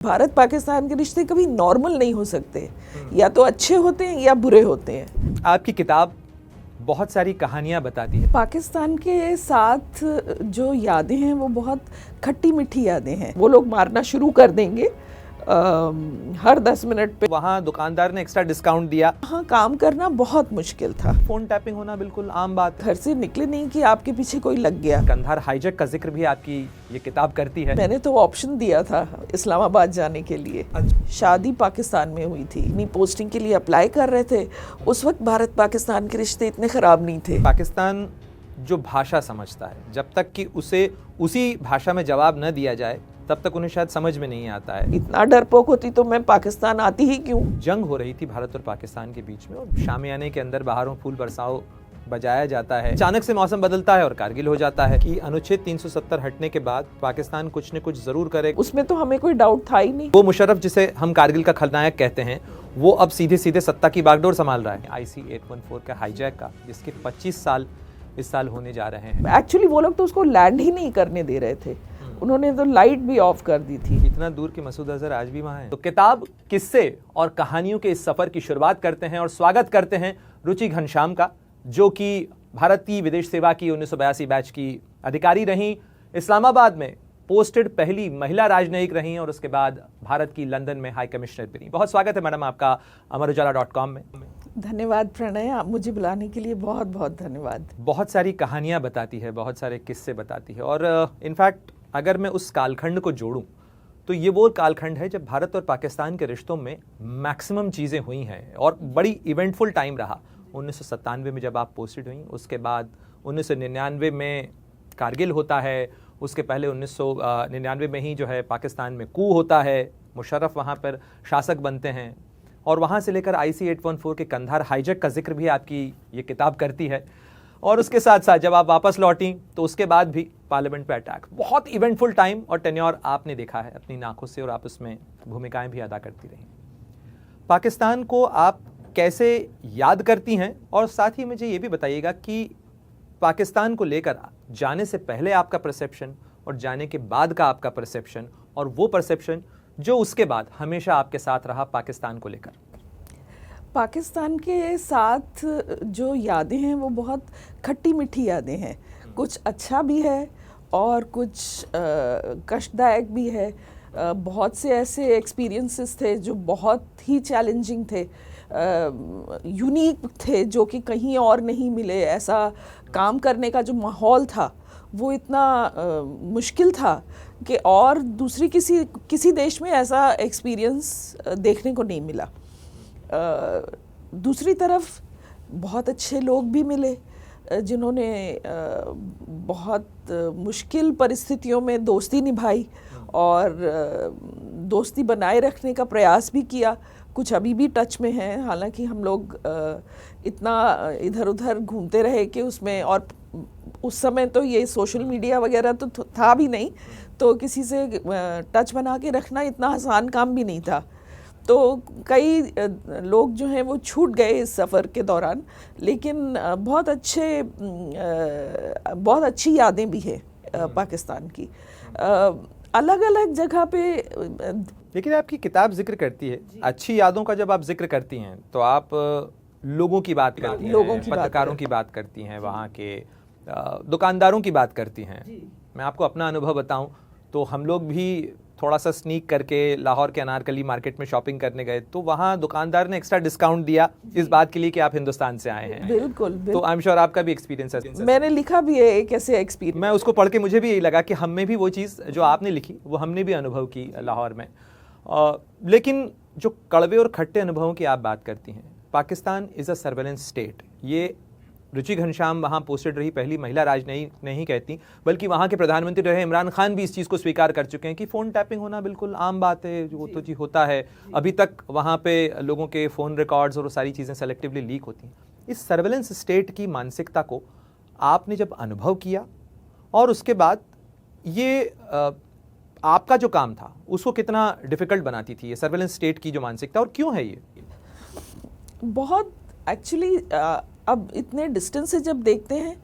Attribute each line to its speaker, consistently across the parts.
Speaker 1: भारत पाकिस्तान के रिश्ते कभी नॉर्मल नहीं हो सकते, या तो अच्छे होते हैं या बुरे होते हैं।
Speaker 2: आपकी किताब बहुत सारी कहानियां बताती है।
Speaker 1: पाकिस्तान के साथ जो यादें हैं वो बहुत खट्टी मीठी यादें हैं। वो लोग मारना शुरू कर देंगे हर 10 मिनट पे।
Speaker 2: वहाँ दुकानदार ने एक्स्ट्रा डिस्काउंट दिया।
Speaker 1: वहाँ काम करना बहुत मुश्किल था।
Speaker 2: फोन टैपिंग होना बिल्कुल आम बात है।
Speaker 1: घर से निकले नहीं कि आपके पीछे कोई लग गया।
Speaker 2: कंधार हाईजैक का जिक्र भी आपकी ये किताब करती है।
Speaker 1: मैंने तो ऑप्शन दिया था इस्लामाबाद जाने के लिए। शादी पाकिस्तान में हुई थी, अपनी पोस्टिंग के लिए अप्लाई कर रहे थे। उस वक्त भारत पाकिस्तान के रिश्ते इतने खराब नहीं थे।
Speaker 2: पाकिस्तान जो भाषा समझता है, जब तक कि उसे उसी भाषा में जवाब न दिया जाए तब तक उन्हें शायद समझ में नहीं आता है।
Speaker 1: इतना डरपोक होती तो मैं पाकिस्तान आती ही क्यों।
Speaker 2: जंग हो रही थी भारत और पाकिस्तान के बीच में, और शामियाने के अंदर बाहरों फूल बरसाओ बजाया जाता है। अचानक से मौसम बदलता है और कारगिल हो जाता है कि अनुच्छेद 370 हटने के बाद पाकिस्तान कुछ न कुछ जरूर करे।
Speaker 1: उसमें तो हमें कोई डाउट था ही नहीं।
Speaker 2: वो मुशर्रफ जिसे हम कारगिल का खलनायक कहते हैं, वो अब सीधे सीधे सत्ता की बागडोर संभाल रहा है। IC 814 का हाईजैक का, जिसके 25 साल इस साल होने जा रहे हैं।
Speaker 1: एक्चुअली वो लोग तो उसको लैंड ही नहीं करने दे रहे थे। उन्होंने तो लाइट भी ऑफ कर दी थी।
Speaker 2: इतना दूर के मसूद अजहर आज भी वहाँ हैं। तो किताब, किस्से और कहानियों के इस सफर की शुरुआत करते हैं और स्वागत करते हैं रुचि घनश्याम का, जो कि भारतीय विदेश सेवा की 1982 बैच की अधिकारी रहीं, इस्लामाबाद में पोस्टेड पहली महिला राजनयिक रहीं और उसके बाद भारत की लंदन में हाई कमिश्नर बनी। बहुत स्वागत है मैडम आपका अमरउजाला.com में।
Speaker 1: धन्यवाद प्रणय, आप मुझे बुलाने के लिए बहुत बहुत धन्यवाद।
Speaker 2: बहुत सारी कहानियां बताती है, बहुत सारे किस्से बताती है, और इनफैक्ट अगर मैं उस कालखंड को जोड़ूं तो ये वो कालखंड है जब भारत और पाकिस्तान के रिश्तों में मैक्सिमम चीज़ें हुई हैं और बड़ी इवेंटफुल टाइम रहा। 1997 में जब आप पोस्टेड हुई, उसके बाद 1999 में कारगिल होता है, उसके पहले 1999 में ही जो है पाकिस्तान में कू होता है, मुशर्रफ वहाँ पर शासक बनते हैं, और वहाँ से लेकर IC 814 के कंधार हाईजैक का जिक्र भी आपकी ये किताब करती है। और उसके साथ साथ जब आप वापस लौटी तो उसके बाद भी पार्लियामेंट पे अटैक, बहुत इवेंटफुल टाइम और टेन्योर आपने देखा है अपनी आंखों से, और आप उसमें भूमिकाएं भी अदा करती रही। पाकिस्तान को आप कैसे याद करती हैं, और साथ ही मुझे ये भी बताइएगा कि पाकिस्तान को लेकर जाने से पहले आपका परसेप्शन और जाने के बाद का आपका परसेप्शन, और वो परसेप्शन जो उसके बाद हमेशा आपके साथ रहा पाकिस्तान को लेकर।
Speaker 1: पाकिस्तान के साथ जो यादें हैं वो बहुत खट्टी मीठी यादें हैं। कुछ अच्छा भी है और कुछ कष्टदायक भी है। बहुत से ऐसे एक्सपीरियंसेस थे जो बहुत ही चैलेंजिंग थे, यूनिक थे, जो कि कहीं और नहीं मिले। ऐसा काम करने का जो माहौल था वो इतना मुश्किल था कि और दूसरी किसी देश में ऐसा एक्सपीरियंस देखने को नहीं मिला। दूसरी तरफ बहुत अच्छे लोग भी मिले जिन्होंने बहुत मुश्किल परिस्थितियों में दोस्ती निभाई और दोस्ती बनाए रखने का प्रयास भी किया। कुछ अभी भी टच में हैं, हालांकि हम लोग इतना इधर उधर घूमते रहे कि उसमें, और उस समय तो ये सोशल मीडिया वगैरह तो था भी नहीं, तो किसी से टच बना के रखना इतना आसान काम भी नहीं था। तो कई लोग जो हैं वो छूट गए इस सफ़र के दौरान, लेकिन बहुत अच्छी यादें भी हैं पाकिस्तान की अलग अलग जगह पे।
Speaker 2: लेकिन आपकी किताब जिक्र करती है अच्छी यादों का। जब आप जिक्र करती हैं तो आप लोगों की बात करती हैं, पत्रकारों की बात करती हैं, वहाँ के दुकानदारों की बात करती हैं। मैं आपको अपना अनुभव बताऊं तो हम लोग भी थोड़ा सा स्नीक करके लाहौर के अनारकली मार्केट में शॉपिंग करने गए, तो वहाँ दुकानदार ने एक्स्ट्रा डिस्काउंट दिया इस बात के लिए कि आप हिंदुस्तान से आए हैं।
Speaker 1: बिल्कुल।
Speaker 2: तो आई एम श्योर आपका भी एक्सपीरियंस है।
Speaker 1: मैंने लिखा भी है एक ऐसे एक्सपीरियंस।
Speaker 2: मैं उसको पढ़ के मुझे भी यही लगा कि हम में भी वो चीज़ जो आपने लिखी वो हमने भी अनुभव की लाहौर में। लेकिन जो कड़वे और खट्टे अनुभवों की आप बात करती हैं, Pakistan is a surveillance state. ये रुचि घनश्याम वहाँ पोस्टेड रही पहली महिला राजनयिक नहीं कहती, बल्कि वहाँ के प्रधानमंत्री रहे इमरान खान भी इस चीज़ को स्वीकार कर चुके हैं कि फ़ोन टैपिंग होना बिल्कुल आम बात है, जो तो जी होता है। अभी तक वहाँ पे लोगों के फ़ोन रिकॉर्ड्स और सारी चीज़ें सेलेक्टिवली लीक होती हैं। इस सर्वेलेंस स्टेट की मानसिकता को आपने जब अनुभव किया, और उसके बाद ये आपका जो काम था उसको कितना डिफ़िकल्ट बनाती थी ये सर्वेलेंस स्टेट की जो मानसिकता, और क्यों है ये?
Speaker 1: बहुत एक्चुअली अब इतने डिस्टेंस से जब देखते हैं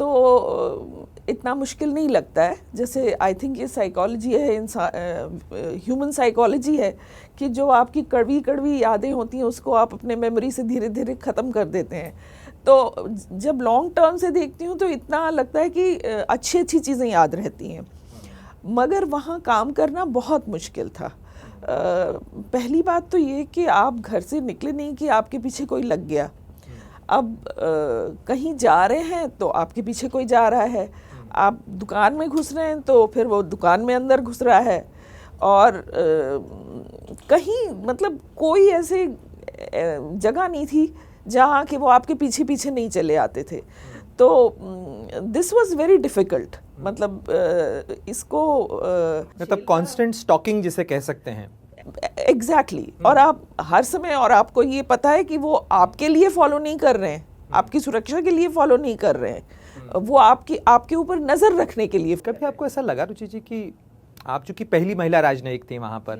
Speaker 1: तो इतना मुश्किल नहीं लगता है। जैसे आई थिंक ये साइकोलॉजी है, ह्यूमन साइकोलॉजी है कि जो आपकी कड़वी कड़वी यादें होती हैं उसको आप अपने मेमोरी से धीरे धीरे ख़त्म कर देते हैं। तो जब लॉन्ग टर्म से देखती हूँ तो इतना लगता है कि अच्छी अच्छी चीज़ें याद रहती हैं, मगर वहाँ काम करना बहुत मुश्किल था। पहली बात तो ये कि आप घर से निकले नहीं कि आपके पीछे कोई लग गया। अब कहीं जा रहे हैं तो आपके पीछे कोई जा रहा है, आप दुकान में घुस रहे हैं तो फिर वो दुकान में अंदर घुस रहा है, और कहीं मतलब कोई ऐसे जगह नहीं थी जहाँ कि वो आपके पीछे पीछे नहीं चले आते थे। तो दिस वाज वेरी डिफ़िकल्ट, मतलब इसको
Speaker 2: मतलब कांस्टेंट स्टॉकिंग जिसे कह सकते हैं।
Speaker 1: एग्जैक्टली और आप हर समय, और आपको ये पता है कि वो आपके लिए फॉलो नहीं कर रहे हैं, आपकी सुरक्षा के लिए फॉलो नहीं कर रहे हैं, वो आपके ऊपर नज़र रखने के लिए।
Speaker 2: कभी आपको ऐसा लगा रुचि जी कि आप चूंकि पहली महिला राजनयिक थी वहाँ पर,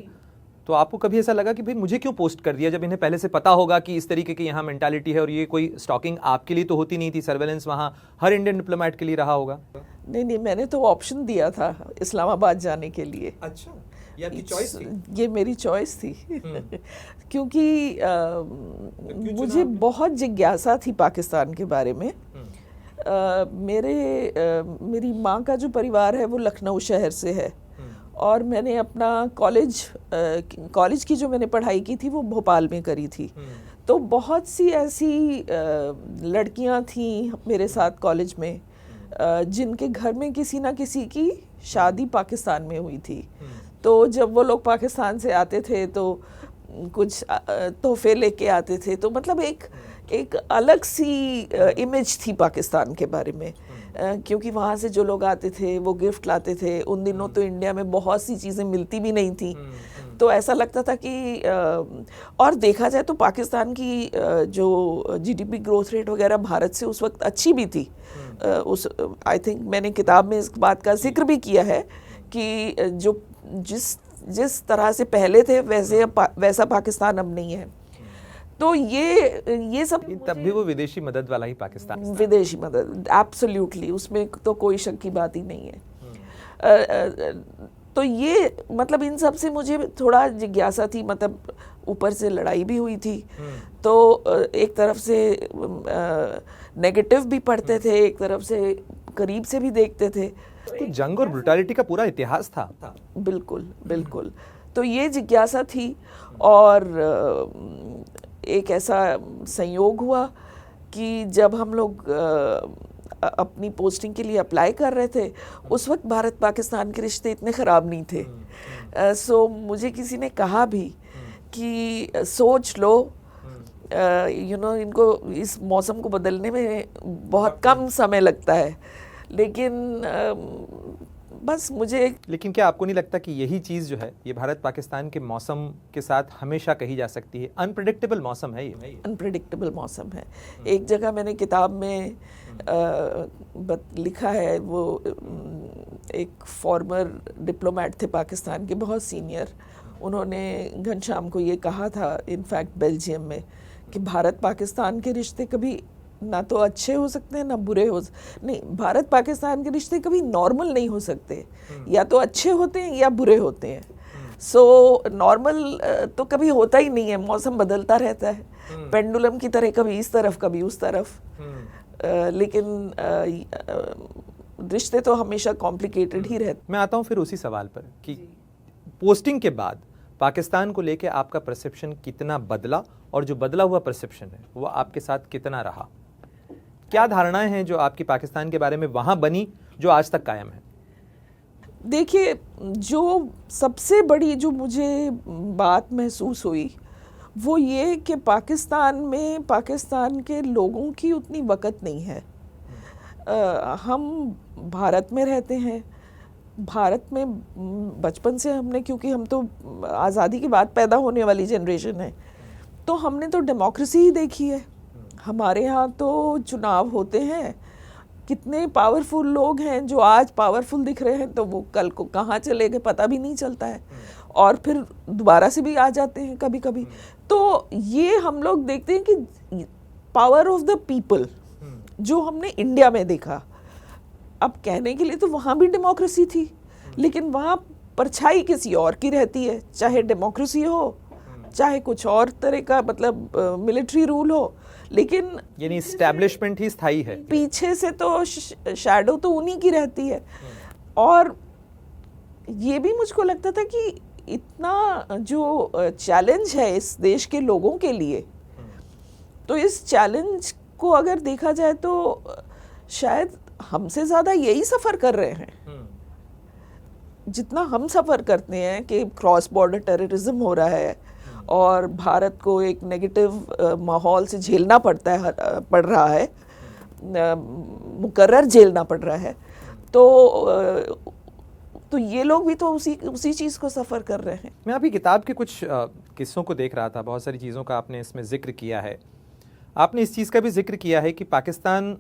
Speaker 2: तो आपको कभी ऐसा लगा कि भाई मुझे क्यों पोस्ट कर दिया, जब इन्हें पहले से पता होगा कि इस तरीके की यहाँ मेंटालिटी है, और ये कोई स्टॉकिंग आपके लिए तो होती नहीं थी, सर्वेलेंस वहाँ हर इंडियन डिप्लोमेट के लिए रहा होगा?
Speaker 1: नहीं, मैंने तो ऑप्शन दिया था इस्लामाबाद जाने के लिए।
Speaker 2: अच्छा, ये आपकी चॉइस थी?
Speaker 1: ये मेरी चॉइस थी क्योंकि मुझे बहुत जिज्ञासा थी पाकिस्तान के बारे में। मेरी माँ का जो परिवार है वो लखनऊ शहर से है, और मैंने अपना कॉलेज की जो मैंने पढ़ाई की थी वो भोपाल में करी थी। तो बहुत सी ऐसी लड़कियां थीं मेरे साथ कॉलेज में जिनके घर में किसी ना किसी की शादी पाकिस्तान में हुई थी। तो जब वो लोग पाकिस्तान से आते थे तो कुछ तोहफे लेके आते थे, तो मतलब एक अलग सी इमेज थी पाकिस्तान के बारे में, क्योंकि वहाँ से जो लोग आते थे वो गिफ्ट लाते थे। उन दिनों तो इंडिया में बहुत सी चीज़ें मिलती भी नहीं थी, तो ऐसा लगता था कि और देखा जाए तो पाकिस्तान की जो जीडीपी ग्रोथ रेट वगैरह भारत से उस वक्त अच्छी भी थी। उस आई थिंक मैंने किताब में इस बात का जिक्र भी किया है कि जिस तरह से पहले थे वैसा पाकिस्तान अब नहीं है। तो ये सब,
Speaker 2: तब भी वो विदेशी मदद वाला ही पाकिस्तान,
Speaker 1: विदेशी मदद एब्सोल्युटली, उसमें तो कोई शक की बात ही नहीं है। तो ये मतलब इन सब से मुझे थोड़ा जिज्ञासा थी, मतलब ऊपर से लड़ाई भी हुई थी, तो एक तरफ से नेगेटिव भी पढ़ते थे, एक तरफ से करीब से भी देखते थे।
Speaker 2: तो जंग और ब्रुटैलिटी का पूरा इतिहास था।
Speaker 1: बिल्कुल। तो ये जिज्ञासा थी, और एक ऐसा संयोग हुआ कि जब हम लोग अपनी पोस्टिंग के लिए अप्लाई कर रहे थे, उस वक्त भारत पाकिस्तान के रिश्ते इतने ख़राब नहीं थे। सो मुझे किसी ने कहा भी कि सोच लो, इनको इस मौसम को बदलने में बहुत कम समय लगता है, लेकिन बस मुझे। लेकिन
Speaker 2: क्या आपको नहीं लगता कि यही चीज़ जो है ये भारत पाकिस्तान के मौसम के साथ हमेशा कही जा सकती है? अनप्रेडिक्टेबल मौसम है ये,
Speaker 1: अनप्रेडिक्टेबल मौसम है। एक जगह मैंने किताब में लिखा है, वो एक फॉर्मर डिप्लोमेट थे पाकिस्तान के, बहुत सीनियर, उन्होंने घनश्याम को ये कहा था, इनफैक्ट बेल्जियम में, कि भारत पाकिस्तान के रिश्ते कभी ना तो अच्छे हो सकते हैं ना बुरे नहीं, भारत पाकिस्तान के रिश्ते कभी नॉर्मल नहीं हो सकते, या तो अच्छे होते हैं या बुरे होते हैं। सो नॉर्मल तो कभी होता ही नहीं है, मौसम बदलता रहता है, पेंडुलम की तरह, कभी इस तरफ कभी उस तरफ। लेकिन रिश्ते तो हमेशा कॉम्प्लिकेटेड ही रहते।
Speaker 2: मैं आता हूँ फिर उसी सवाल पर कि पोस्टिंग के बाद पाकिस्तान को लेके आपका परसेप्शन कितना बदला, और जो बदला हुआ परसेप्शन है वो आपके साथ कितना रहा? क्या धारणाएं हैं जो आपकी पाकिस्तान के बारे में वहाँ बनी जो आज तक कायम है?
Speaker 1: देखिए, जो सबसे बड़ी जो मुझे बात महसूस हुई वो ये कि पाकिस्तान के लोगों की उतनी वक़्त नहीं है। हम भारत में रहते हैं, भारत में बचपन से हमने, क्योंकि हम तो आज़ादी के बाद पैदा होने वाली जनरेशन है, तो हमने तो डेमोक्रेसी ही देखी है। हमारे यहाँ तो चुनाव होते हैं, कितने पावरफुल लोग हैं जो आज पावरफुल दिख रहे हैं तो वो कल को कहाँ चले गए पता भी नहीं चलता है, और फिर दोबारा से भी आ जाते हैं कभी कभी। तो ये हम लोग देखते हैं कि पावर ऑफ द पीपल जो हमने इंडिया में देखा, अब कहने के लिए तो वहाँ भी डेमोक्रेसी थी, लेकिन वहाँ परछाई किसी और की रहती है, चाहे डेमोक्रेसी हो चाहे कुछ और तरह का मतलब मिलिट्री रूल हो, लेकिन
Speaker 2: यानी एस्टैब्लिशमेंट ही स्थायी है,
Speaker 1: पीछे से तो शैडो तो उन्हीं की रहती है। और ये भी मुझको लगता था कि इतना जो चैलेंज है इस देश के लोगों के लिए, तो इस चैलेंज को अगर देखा जाए तो शायद हमसे ज़्यादा यही सफ़र कर रहे हैं जितना हम सफ़र करते हैं कि क्रॉस बॉर्डर टेररिज्म हो रहा है और भारत को एक नेगेटिव माहौल से झेलना पड़ रहा है, मुकर्रर झेलना पड़ रहा है। तो ये लोग भी तो उसी चीज़ को सफ़र कर रहे हैं।
Speaker 2: मैं अभी किताब के कुछ किस्सों को देख रहा था, बहुत सारी चीज़ों का आपने इसमें जिक्र किया है। आपने इस चीज़ का भी जिक्र किया है कि पाकिस्तान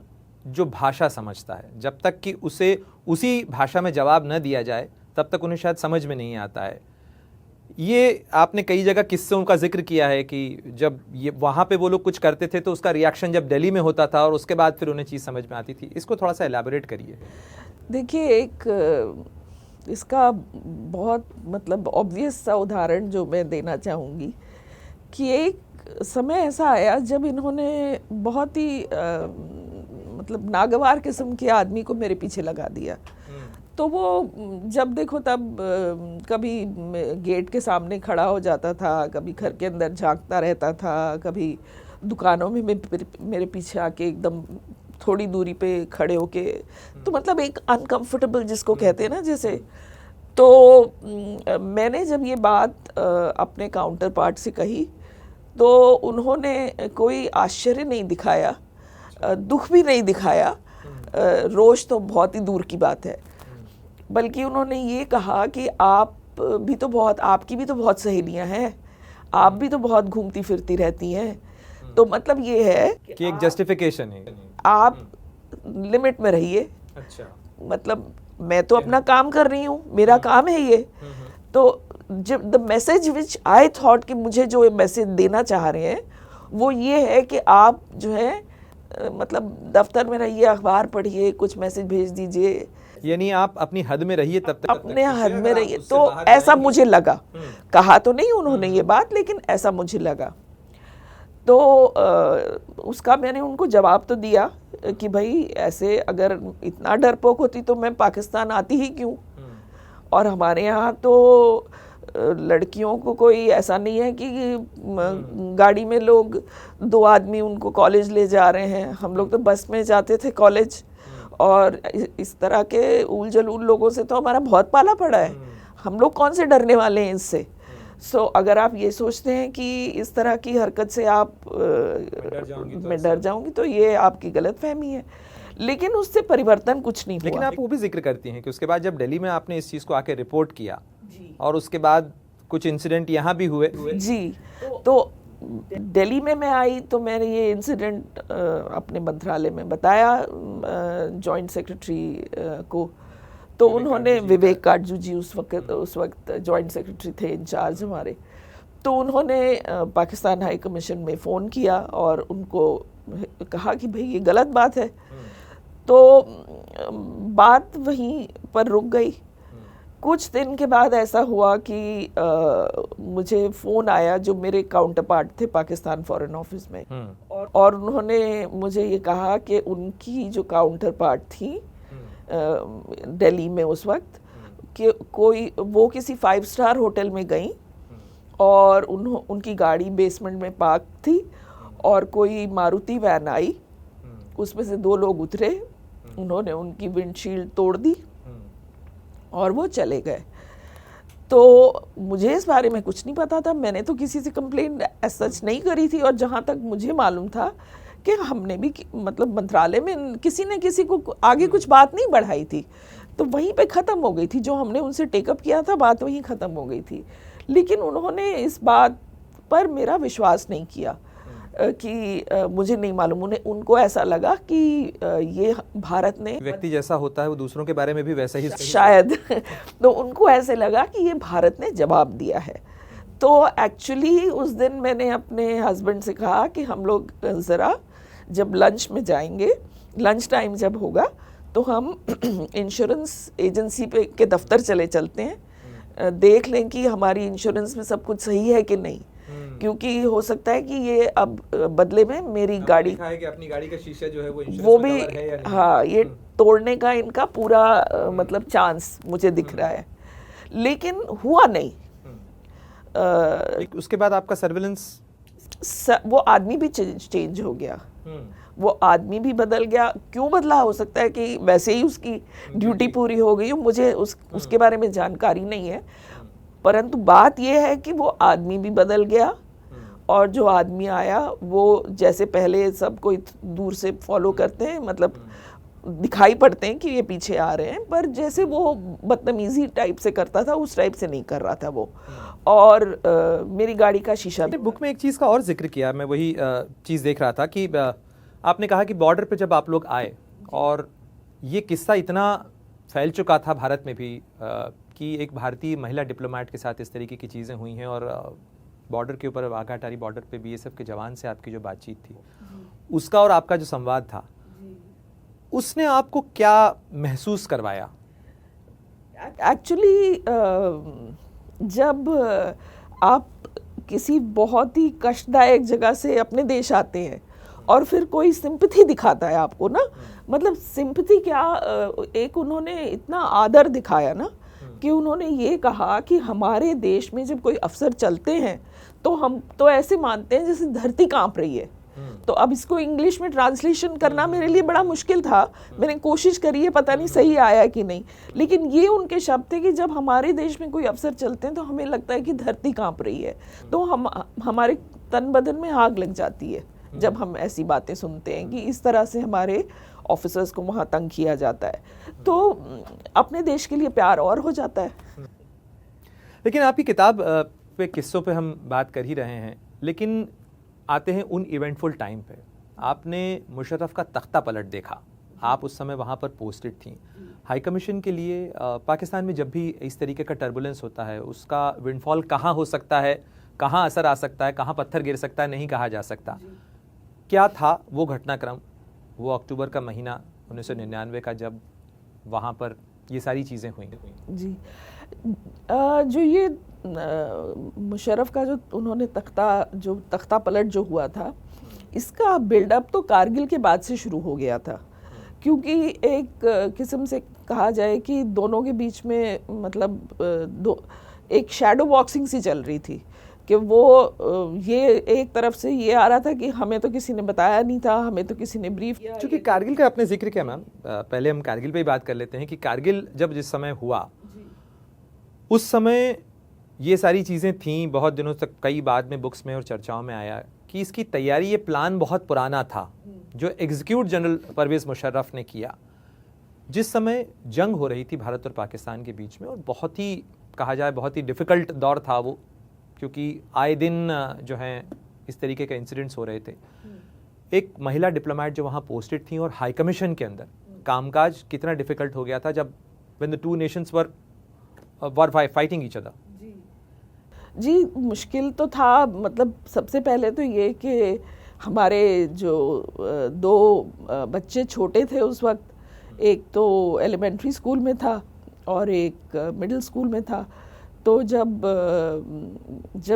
Speaker 2: जो भाषा समझता है, जब तक कि उसे उसी भाषा में जवाब न दिया जाए तब तक उन्हें शायद समझ में नहीं आता है। ये आपने कई जगह किस्सों का जिक्र किया है कि जब ये वहाँ पे वो लोग कुछ करते थे तो उसका रिएक्शन जब दिल्ली में होता था और उसके बाद फिर उन्हें चीज़ समझ में आती थी। इसको थोड़ा सा एलैबोरेट करिए।
Speaker 1: देखिए, एक इसका बहुत मतलब ऑब्वियस सा उदाहरण जो मैं देना चाहूँगी कि एक समय ऐसा आया जब इन्होंने बहुत ही मतलब नागवार किस्म के आदमी को मेरे पीछे लगा दिया। तो वो जब देखो तब कभी गेट के सामने खड़ा हो जाता था, कभी घर के अंदर झांकता रहता था, कभी दुकानों में मेरे पीछे आके एकदम थोड़ी दूरी पे खड़े होके, तो मतलब एक अनकंफर्टेबल जिसको कहते हैं ना जैसे। तो मैंने जब ये बात अपने काउंटर पार्ट से कही तो उन्होंने कोई आश्चर्य नहीं दिखाया, दुख भी नहीं दिखाया, रोष तो बहुत ही दूर की बात है, बल्कि उन्होंने ये कहा कि आपकी भी तो बहुत सहेलियां हैं, आप भी तो बहुत घूमती फिरती रहती हैं। तो मतलब ये है
Speaker 2: कि एक जस्टिफिकेशन है,
Speaker 1: आप लिमिट में रहिए।
Speaker 2: अच्छा,
Speaker 1: मतलब मैं तो अपना काम कर रही हूँ, मेरा काम है ये। तो जब the message which I thought कि मुझे जो मैसेज देना चाह रहे हैं वो ये है कि आप जो है मतलब दफ्तर में रहिए, अखबार पढ़िए, कुछ मैसेज भेज दीजिए,
Speaker 2: यानी आप अपनी हद में रहिए, तब तक
Speaker 1: अपने हद में रहिए। तो ऐसा मुझे लगा, कहा तो नहीं उन्होंने ये बात, लेकिन ऐसा मुझे लगा। तो उसका मैंने उनको जवाब तो दिया कि भाई ऐसे अगर इतना डरपोक होती तो मैं पाकिस्तान आती ही क्यों। और हमारे यहाँ तो लड़कियों को कोई ऐसा नहीं है कि गाड़ी में लोग 2 आदमी उनको कॉलेज ले जा रहे हैं, हम लोग तो बस में जाते थे कॉलेज। और इस तरह के ऊल जलूल लोगों से तो हमारा बहुत पाला पड़ा है, हम लोग कौन से डरने वाले हैं इससे। सो अगर आप ये सोचते हैं कि इस तरह की हरकत से आप मैं डर जाऊंगी तो ये आपकी गलत फहमी है। लेकिन उससे परिवर्तन कुछ नहीं हुआ।
Speaker 2: लेकिन आप वो भी जिक्र करती हैं कि उसके बाद जब दिल्ली में आपने इस चीज़ को आके रिपोर्ट किया और उसके बाद कुछ इंसिडेंट यहाँ भी हुए
Speaker 1: जी। तो दिल्ली में मैं आई तो मैंने ये इंसिडेंट अपने मंत्रालय में बताया जॉइंट सेक्रेटरी को। तो उन्होंने विवेक काटजू जी उस वक्त जॉइंट सेक्रेटरी थे इंचार्ज हमारे। तो उन्होंने पाकिस्तान हाई कमीशन में फ़ोन किया और उनको कहा कि भाई ये गलत बात है। तो बात वहीं पर रुक गई। कुछ दिन के बाद ऐसा हुआ कि मुझे फ़ोन आया जो मेरे काउंटर पार्ट थे पाकिस्तान फॉरेन ऑफिस में, और उन्होंने मुझे ये कहा कि उनकी जो काउंटर पार्ट थी दिल्ली में उस वक्त कि वो किसी 5 स्टार होटल में गई और उनकी गाड़ी बेसमेंट में पार्क थी और कोई मारुति वैन आई, उसमें से 2 लोग उतरे, उन्होंने उनकी विंडशील्ड तोड़ दी और वो चले गए। तो मुझे इस बारे में कुछ नहीं पता था, मैंने तो किसी से कंप्लेंट सच नहीं करी थी। और जहाँ तक मुझे मालूम था कि हमने भी मतलब मंत्रालय में किसी ने किसी को आगे कुछ बात नहीं बढ़ाई थी, तो वहीं पे ख़त्म हो गई थी। जो हमने उनसे टेकअप किया था बात वहीं ख़त्म हो गई थी। लेकिन उन्होंने इस बात पर मेरा विश्वास नहीं किया कि मुझे नहीं मालूम, उनको ऐसा लगा कि ये भारत ने,
Speaker 2: व्यक्ति जैसा होता है वो दूसरों के बारे में भी वैसा ही
Speaker 1: शायद तो उनको ऐसे लगा कि ये भारत ने जवाब दिया है। तो एक्चुअली उस दिन मैंने अपने हस्बैंड से कहा कि हम लोग ज़रा जब लंच में जाएंगे, लंच टाइम जब होगा तो हम इंश्योरेंस एजेंसी पे के दफ्तर चले चलते हैं, देख लें कि हमारी इंश्योरेंस में सब कुछ सही है कि नहीं, क्योंकि हो सकता है कि ये अब बदले में मेरी गाड़ी
Speaker 2: लिखा है कि अपनी गाड़ी का शीशा जो है
Speaker 1: वो भी, हाँ, ये तोड़ने का इनका पूरा मतलब चांस मुझे दिख रहा है, लेकिन हुआ नहीं।
Speaker 2: उसके बाद आपका सर्विलेंस,
Speaker 1: वो आदमी भी चेंज हो गया, वो आदमी भी बदल गया। क्यों बदला? हो सकता है कि वैसे ही उसकी ड्यूटी पूरी हो गई, मुझे उसके बारे में जानकारी नहीं है, परंतु बात यह है कि वो आदमी भी बदल गया, और जो आदमी आया वो जैसे पहले सबको दूर से फॉलो करते हैं, मतलब दिखाई पड़ते हैं कि ये पीछे आ रहे हैं, पर जैसे वो बदतमीजी टाइप से करता था उस टाइप से नहीं कर रहा था वो। और मेरी गाड़ी का शीशा,
Speaker 2: बुक में एक चीज़ का और जिक्र किया, मैं वही चीज़ देख रहा था कि आपने कहा कि बॉर्डर पे जब आप लोग आए, और ये किस्सा इतना फैल चुका था भारत में भी कि एक भारतीय महिला डिप्लोमेट के साथ इस तरीके की चीज़ें हुई हैं, और बॉर्डर के ऊपर वाघा अटारी बॉर्डर पे बीएसएफ के जवान से आपकी जो बातचीत थी, उसका और आपका जो संवाद था, उसने आपको क्या महसूस करवाया?
Speaker 1: एक्चुअली जब आप किसी बहुत ही कष्टदायक जगह से अपने देश आते हैं और फिर कोई सिंपैथी दिखाता है आपको ना, मतलब सिंपैथी क्या, एक उन्होंने इतना आदर दिखाया ना कि उन्होंने ये कहा कि हमारे देश में जब कोई अफसर चलते हैं तो हम तो ऐसे मानते हैं जैसे धरती कांप रही है। तो अब इसको इंग्लिश में ट्रांसलेशन करना मेरे लिए बड़ा मुश्किल था, मैंने कोशिश करी है, पता नहीं सही आया कि नहीं, लेकिन ये उनके शब्द थे कि जब हमारे देश में कोई अफसर चलते हैं तो हमें लगता है कि धरती कांप रही है, तो हमारे तन बदन में आग लग जाती है जब हम ऐसी बातें सुनते हैं कि इस तरह से हमारे ऑफिसर्स को वहाँ तंग किया जाता है, तो अपने देश के लिए प्यार और हो जाता है।
Speaker 2: लेकिन आपकी किताब पे किस्सों पे हम बात कर ही रहे हैं, लेकिन आते हैं उन इवेंटफुल टाइम पे। आपने मुशर्रफ का तख्ता पलट देखा, आप उस समय वहाँ पर पोस्टेड थी हाई कमीशन के लिए। पाकिस्तान में जब भी इस तरीके का टर्बुलेंस होता है, उसका विंडफॉल कहाँ हो सकता है, कहाँ असर आ सकता है, कहाँ पत्थर गिर सकता है, नहीं कहा जा सकता। क्या था वो घटनाक्रम, वो अक्टूबर का महीना 1999 का, जब वहाँ पर ये सारी चीज़ें हुई?
Speaker 1: जी, जो ये मुशर्रफ का जो उन्होंने तख्ता पलट जो हुआ था, इसका बिल्डअप तो कारगिल के बाद से शुरू हो गया था, क्योंकि एक किस्म से कहा जाए कि दोनों के बीच में मतलब एक शैडो बॉक्सिंग सी चल रही थी कि वो ये एक तरफ से ये आ रहा था कि हमें तो किसी ने बताया नहीं था, हमें तो किसी ने ब्रीफ किया।
Speaker 2: क्योंकि कारगिल का आपने जिक्र किया मैम, पहले हम कारगिल पे ही बात कर लेते हैं कि कारगिल जब जिस समय हुआ उस समय ये सारी चीज़ें थीं, बहुत दिनों तक, कई बाद में बुक्स में और चर्चाओं में आया कि इसकी तैयारी, ये प्लान बहुत पुराना था जो एग्जीक्यूट जनरल परवेज़ मुशर्रफ ने किया। जिस समय जंग हो रही थी भारत और पाकिस्तान के बीच में, और बहुत ही कहा जाए बहुत ही डिफ़िकल्ट दौर था वो, क्योंकि आए दिन जो है इस तरीके के इंसिडेंट्स हो रहे थे। एक महिला डिप्लोमेट जो वहाँ पोस्टेड थी, और हाई कमीशन के अंदर कामकाज कितना डिफ़िकल्ट हो गया था जब when the two nations were fighting each other.
Speaker 1: जी, मुश्किल तो था। मतलब सबसे पहले तो ये कि हमारे जो दो बच्चे छोटे थे उस वक्त, एक तो एलिमेंट्री स्कूल में था और एक मिडिल स्कूल में था, तो जब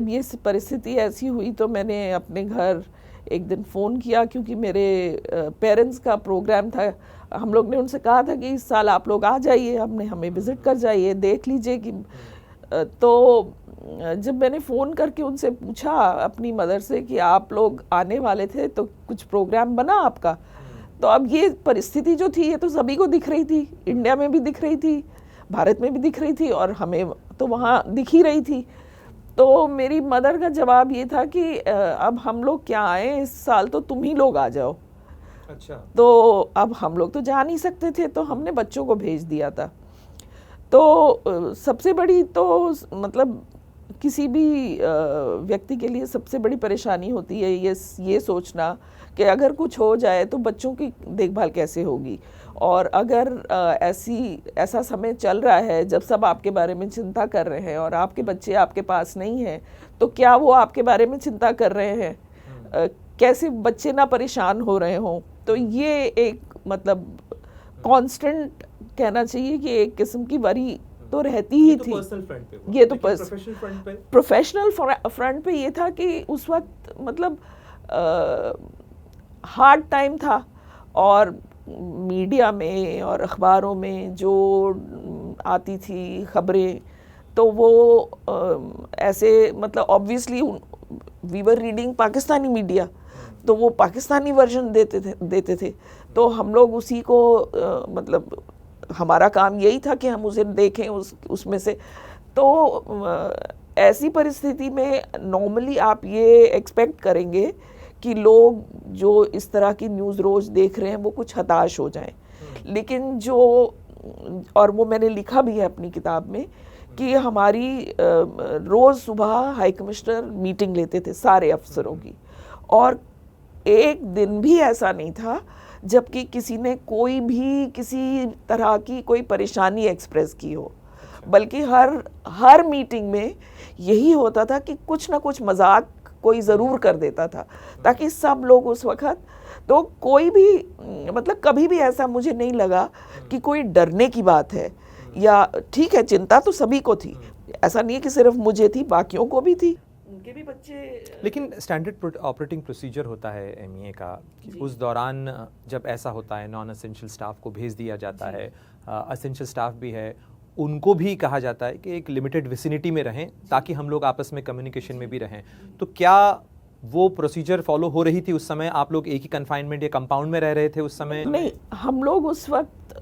Speaker 1: ये परिस्थिति ऐसी हुई तो मैंने अपने घर एक दिन फ़ोन किया, क्योंकि मेरे पेरेंट्स का प्रोग्राम था। हम लोग ने उनसे कहा था कि इस साल आप लोग आ जाइए, हमें विज़िट कर जाइए, देख लीजिए कि तो जब मैंने फ़ोन करके उनसे पूछा अपनी मदर से कि आप लोग आने वाले थे तो कुछ प्रोग्राम बना आपका, तो अब ये परिस्थिति जो थी ये तो सभी को दिख रही थी, इंडिया में भी दिख रही थी, भारत में भी दिख रही थी, और हमें तो वहाँ दिख ही रही थी। तो मेरी मदर का जवाब ये था कि अब हम लोग क्या आए, इस साल तो तुम ही लोग आ जाओ।
Speaker 2: अच्छा।
Speaker 1: तो अब हम लोग तो जा नहीं सकते थे, तो हमने बच्चों को भेज दिया था। तो सबसे बड़ी तो मतलब किसी भी व्यक्ति के लिए सबसे बड़ी परेशानी होती है ये सोचना कि अगर कुछ हो जाए तो बच्चों की देखभाल कैसे होगी, और अगर ऐसा समय चल रहा है जब सब आपके बारे में चिंता कर रहे हैं और आपके बच्चे आपके पास नहीं हैं, तो क्या वो आपके बारे में चिंता कर रहे हैं, कैसे बच्चे ना परेशान हो रहे हों। तो ये एक मतलब कांस्टेंट कहना चाहिए कि एक किस्म की वरी तो रहती ही थी। ये तो प्रोफेशनल फ्रंट पे ये था कि उस वक्त मतलब हार्ड टाइम था, और मीडिया में और अखबारों में जो आती थी खबरें, तो वो ऐसे मतलब obviously we were reading Pakistani media, तो वो पाकिस्तानी वर्जन देते थे। तो हम लोग उसी को मतलब हमारा काम यही था कि हम उसे देखें उसमें से। तो ऐसी परिस्थिति में नॉर्मली आप ये एक्सपेक्ट करेंगे कि लोग जो इस तरह की न्यूज़ रोज़ देख रहे हैं वो कुछ हताश हो जाएं। लेकिन जो, और वो मैंने लिखा भी है अपनी किताब में, कि हमारी रोज़ सुबह हाई कमिश्नर मीटिंग लेते थे सारे अफसरों की, और एक दिन भी ऐसा नहीं था जबकि किसी ने कोई भी किसी तरह की कोई परेशानी एक्सप्रेस की हो, बल्कि हर मीटिंग में यही होता था कि कुछ ना कुछ मजाक कोई ज़रूर कर देता था, ताकि सब लोग उस वक्त, तो कोई भी मतलब कभी भी ऐसा मुझे नहीं लगा कि कोई डरने की बात है, या ठीक है चिंता तो सभी को थी, ऐसा नहीं है कि सिर्फ मुझे थी, बाकियों को भी थी, उनके भी बच्चे।
Speaker 2: लेकिन स्टैंडर्ड ऑपरेटिंग प्रोसीजर होता है एमईए का कि उस दौरान जब ऐसा होता है नॉन एसेंशियल स्टाफ को भेज दिया जाता है, एसेंशियल स्टाफ भी है उनको भी कहा जाता है कि एक लिमिटेड विसिनिटी में रहें ताकि हम लोग आपस में कम्युनिकेशन में भी रहें। तो क्या वो प्रोसीजर फॉलो हो रही थी उस समय? आप लोग एक ही कन्फाइनमेंट या कंपाउंड में रह रहे थे उस समय?
Speaker 1: नहीं, हम लोग उस वक्त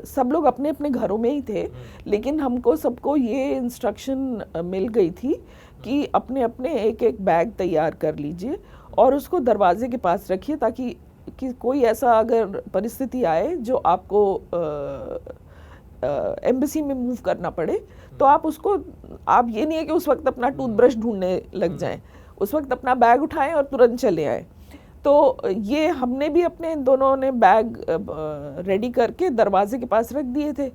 Speaker 1: सब लोग अपने अपने घरों में ही थे, लेकिन हमको सबको ये इंस्ट्रक्शन मिल गई थी कि अपने अपने एक एक बैग तैयार कर लीजिए और उसको दरवाजे के पास रखिए, ताकि कि कोई ऐसा अगर परिस्थिति आए जो आपको एम्बेसी में मूव करना पड़े, तो आप उसको, आप ये नहीं है कि उस वक्त अपना टूथब्रश ढूंढने लग जाएं, उस वक्त अपना बैग उठाएं और तुरंत चले आए। तो ये हमने भी अपने दोनों ने बैग रेडी करके दरवाजे के पास रख दिए थे,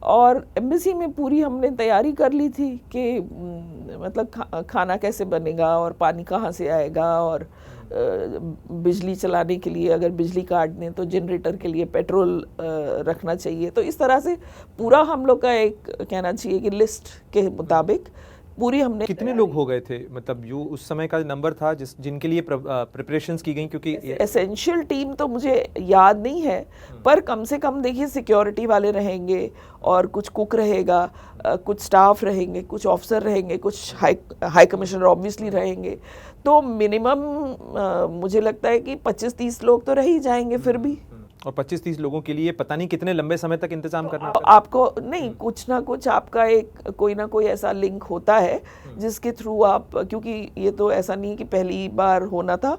Speaker 1: और एम्बेसी में पूरी हमने तैयारी कर ली थी कि मतलब खाना कैसे बनेगा और पानी कहाँ से आएगा, और बिजली चलाने के लिए अगर बिजली काट दें तो जनरेटर के लिए पेट्रोल रखना चाहिए। तो इस तरह से पूरा हम लोग का एक कहना चाहिए कि लिस्ट के मुताबिक पूरी हमने।
Speaker 2: कितने लोग हो गए थे, मतलब जो उस समय का नंबर था जिनके लिए प्रिपरेशंस की गई? क्योंकि
Speaker 1: एसेंशियल टीम तो मुझे याद नहीं है, पर कम से कम देखिए सिक्योरिटी वाले रहेंगे और कुछ कुक रहेगा, कुछ स्टाफ रहेंगे, कुछ ऑफिसर रहेंगे, कुछ हाई कमिश्नर ऑब्वियसली रहेंगे, तो मिनिमम मुझे लगता है कि 25-30 लोग तो रह ही जाएंगे फिर भी।
Speaker 2: और 25-30 लोगों के लिए पता नहीं कितने लंबे समय तक इंतजाम करना
Speaker 1: आपको नहीं, कुछ ना कुछ आपका एक कोई ना कोई ऐसा लिंक होता है जिसके थ्रू आप, क्योंकि ये तो ऐसा नहीं कि पहली बार होना था,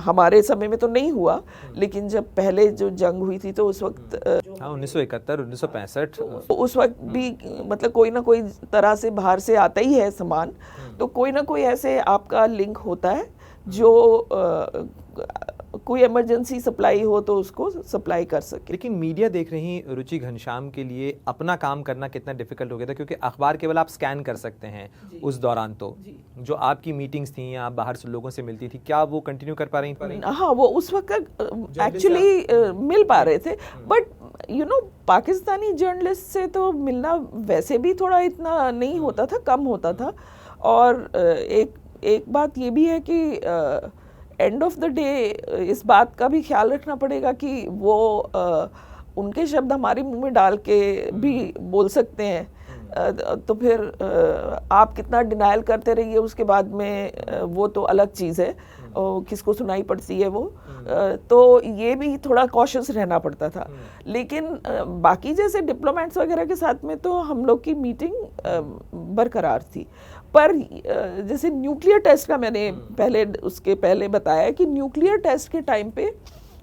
Speaker 1: हमारे समय में तो नहीं हुआ, लेकिन जब पहले जो जंग हुई थी तो उस वक्त
Speaker 2: 1971 1965
Speaker 1: उस वक्त भी मतलब कोई ना कोई तरह से बाहर से आता ही है सामान, तो कोई ना कोई ऐसे आपका लिंक होता है जो कोई इमरजेंसी सप्लाई हो तो उसको सप्लाई कर सके।
Speaker 2: लेकिन मीडिया देख रही रुचि घनश्याम के लिए अपना काम करना कितना डिफिकल्ट हो गया था, क्योंकि अखबार केवल आप स्कैन कर सकते हैं उस दौरान, तो जो आपकी मीटिंग्स थी या आप बाहर से लोगों से मिलती थी, क्या वो कंटिन्यू कर पा रही थी?
Speaker 1: हाँ, वो उस वक्त एक्चुअली मिल पा रहे थे, but you know Pakistani journalist से तो मिलना वैसे भी थोड़ा इतना नहीं होता था, कम होता था। और एक बात ये भी है कि एंड ऑफ द डे इस बात का भी ख्याल रखना पड़ेगा कि वो उनके शब्द हमारे मुंह में डाल के भी बोल सकते हैं, तो फिर आप कितना डिनायल करते रहिए उसके बाद में वो तो अलग चीज़ है, किसको सुनाई पड़ती है वो, तो ये भी थोड़ा कॉशियस रहना पड़ता था। लेकिन बाकी जैसे डिप्लोमेट्स वगैरह के साथ में तो हम लोग की मीटिंग बरकरार थी। पर जैसे न्यूक्लियर टेस्ट का मैंने उसके पहले बताया कि न्यूक्लियर टेस्ट के टाइम पे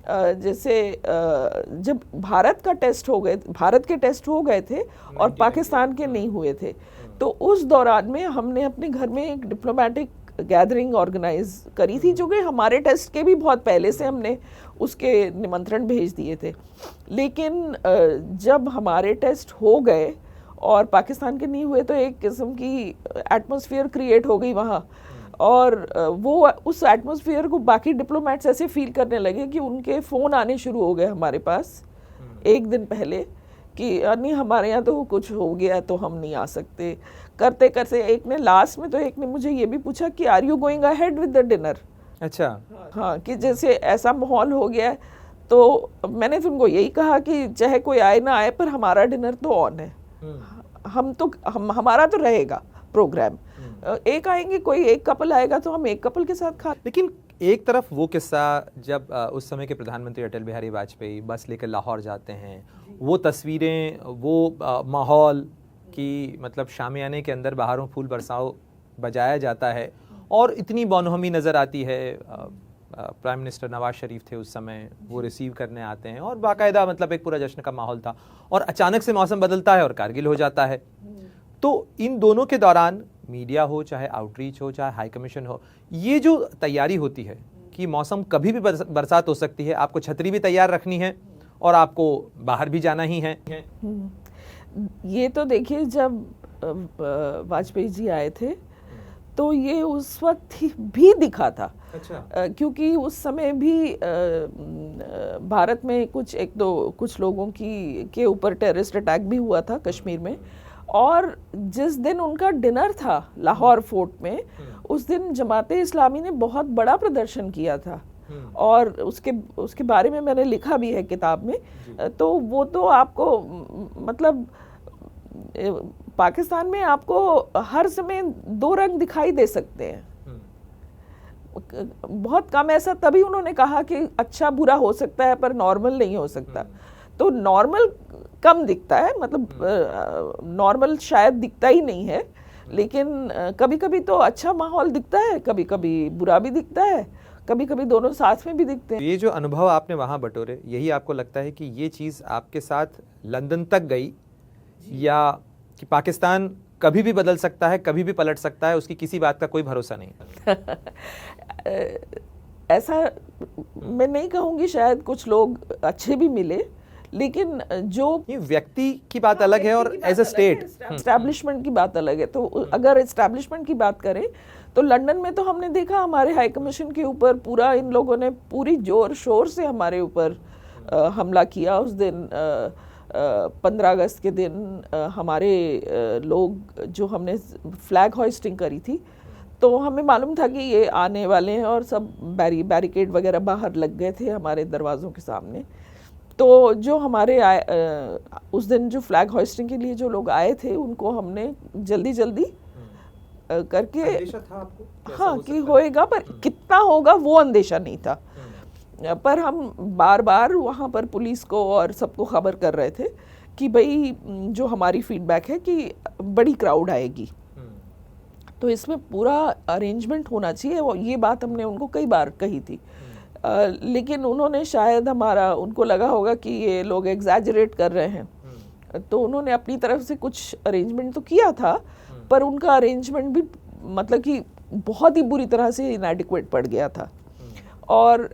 Speaker 1: जैसे जब भारत के टेस्ट हो गए थे और पाकिस्तान के नहीं हुए थे, तो उस दौरान में हमने अपने घर में एक डिप्लोमेटिक गैदरिंग ऑर्गेनाइज करी थी, जो कि हमारे टेस्ट के भी बहुत पहले से हमने उसके निमंत्रण भेज दिए थे। लेकिन जब हमारे टेस्ट हो गए और पाकिस्तान के नहीं हुए, तो एक किस्म की एटमॉस्फेयर क्रिएट हो गई वहाँ, और वो उस एटमॉस्फेयर को बाकी डिप्लोमेट्स ऐसे फील करने लगे कि उनके फ़ोन आने शुरू हो गए हमारे पास एक दिन पहले कि नहीं हमारे यहाँ तो कुछ हो गया तो हम नहीं आ सकते। करते करते एक ने लास्ट में तो एक ने मुझे ये भी पूछा कि are you going ahead with the dinner.
Speaker 2: अच्छा।
Speaker 1: हाँ, कि जैसे ऐसा माहौल हो गया है, तो मैंने तो उनको यही कहा कि चाहे कोई आए ना आए पर हमारा डिनर तो ऑन है, हमारा तो रहेगा प्रोग्राम। एक आएंगे, कोई एक कपल आएगा तो हम एक कपल के साथ खा।
Speaker 2: लेकिन एक तरफ वो किस्सा जब उस समय के प्रधानमंत्री अटल बिहारी वाजपेयी बस लेकर लाहौर जाते हैं, वो तस्वीरें, वो माहौल कि मतलब शामियाने के अंदर बाहरों फूल बरसाओ बजाया जाता है और इतनी bonhomie नज़र आती है। प्राइम मिनिस्टर नवाज शरीफ थे उस समय, वो रिसीव करने आते हैं और बाकायदा मतलब एक पूरा जश्न का माहौल था, और अचानक से मौसम बदलता है और कारगिल हो जाता है। तो इन दोनों के दौरान मीडिया हो, चाहे आउटरीच हो, चाहे हाई कमीशन हो, ये जो तैयारी होती है कि मौसम कभी भी बरसात हो सकती है, आपको छतरी भी तैयार रखनी है और आपको बाहर भी जाना ही है।
Speaker 1: ये तो देखिए जब वाजपेयी जी आए थे तो ये उस वक्त भी दिखा था।
Speaker 2: अच्छा।
Speaker 1: क्योंकि उस समय भी भारत में कुछ लोगों के ऊपर टेररिस्ट अटैक भी हुआ था कश्मीर में, और जिस दिन उनका डिनर था लाहौर फोर्ट में, उस दिन जमाते इस्लामी ने बहुत बड़ा प्रदर्शन किया था और उसके बारे में मैंने लिखा भी है किताब में। तो वो तो आपको मतलब पाकिस्तान में आपको हर समय दो रंग दिखाई दे सकते हैं, बहुत कम ऐसा, तभी उन्होंने कहा कि अच्छा बुरा हो सकता है पर नॉर्मल नहीं हो सकता। तो नॉर्मल कम दिखता है, मतलब नॉर्मल शायद दिखता ही नहीं है, लेकिन कभी कभी तो अच्छा माहौल दिखता है, कभी कभी बुरा भी दिखता है, कभी कभी दोनों साथ में भी दिखते हैं।
Speaker 2: ये जो अनुभव आपने वहाँ बटोरे, यही आपको लगता है कि ये चीज़ आपके साथ लंदन तक गई, या कि पाकिस्तान कभी भी बदल सकता है, कभी भी पलट सकता है, उसकी किसी बात का कोई भरोसा नहीं?
Speaker 1: ऐसा मैं नहीं कहूँगी, शायद कुछ लोग अच्छे भी मिले, लेकिन जो
Speaker 2: ये व्यक्ति की बात अलग है और एज अ स्टेट
Speaker 1: एस्टैब्लिशमेंट की बात अलग है। तो अगर एस्टैब्लिशमेंट की बात करें तो लंदन में तो हमने देखा हमारे हाई कमीशन के ऊपर पूरा इन लोगों ने पूरी जोर शोर से हमारे ऊपर हमला किया। उस दिन 15 अगस्त के दिन हमारे लोग जो हमने फ्लैग होइस्टिंग करी थी, तो हमें मालूम था कि ये आने वाले हैं और सब बैरिकेड वगैरह बाहर लग गए थे हमारे दरवाज़ों के सामने। तो जो हमारे उस दिन जो फ्लैग होइस्टिंग के लिए जो लोग आए थे, उनको हमने जल्दी जल्दी करके,
Speaker 2: अंदेशा था आपको
Speaker 1: हाँ कि होएगा, पर कितना होगा वो अंदेशा नहीं था। पर हम बार बार वहाँ पर पुलिस को और सबको खबर कर रहे थे कि भाई जो हमारी फीडबैक है कि बड़ी क्राउड आएगी, तो इसमें पूरा अरेंजमेंट होना चाहिए। और ये बात हमने उनको कई बार कही थी, लेकिन उन्होंने शायद उनको लगा होगा कि ये लोग एग्जैजरेट कर रहे हैं, तो उन्होंने अपनी तरफ से कुछ अरेंजमेंट तो किया था, पर उनका अरेंजमेंट भी मतलब कि बहुत ही बुरी तरह से इनएडिक्वेट पड़ गया था। और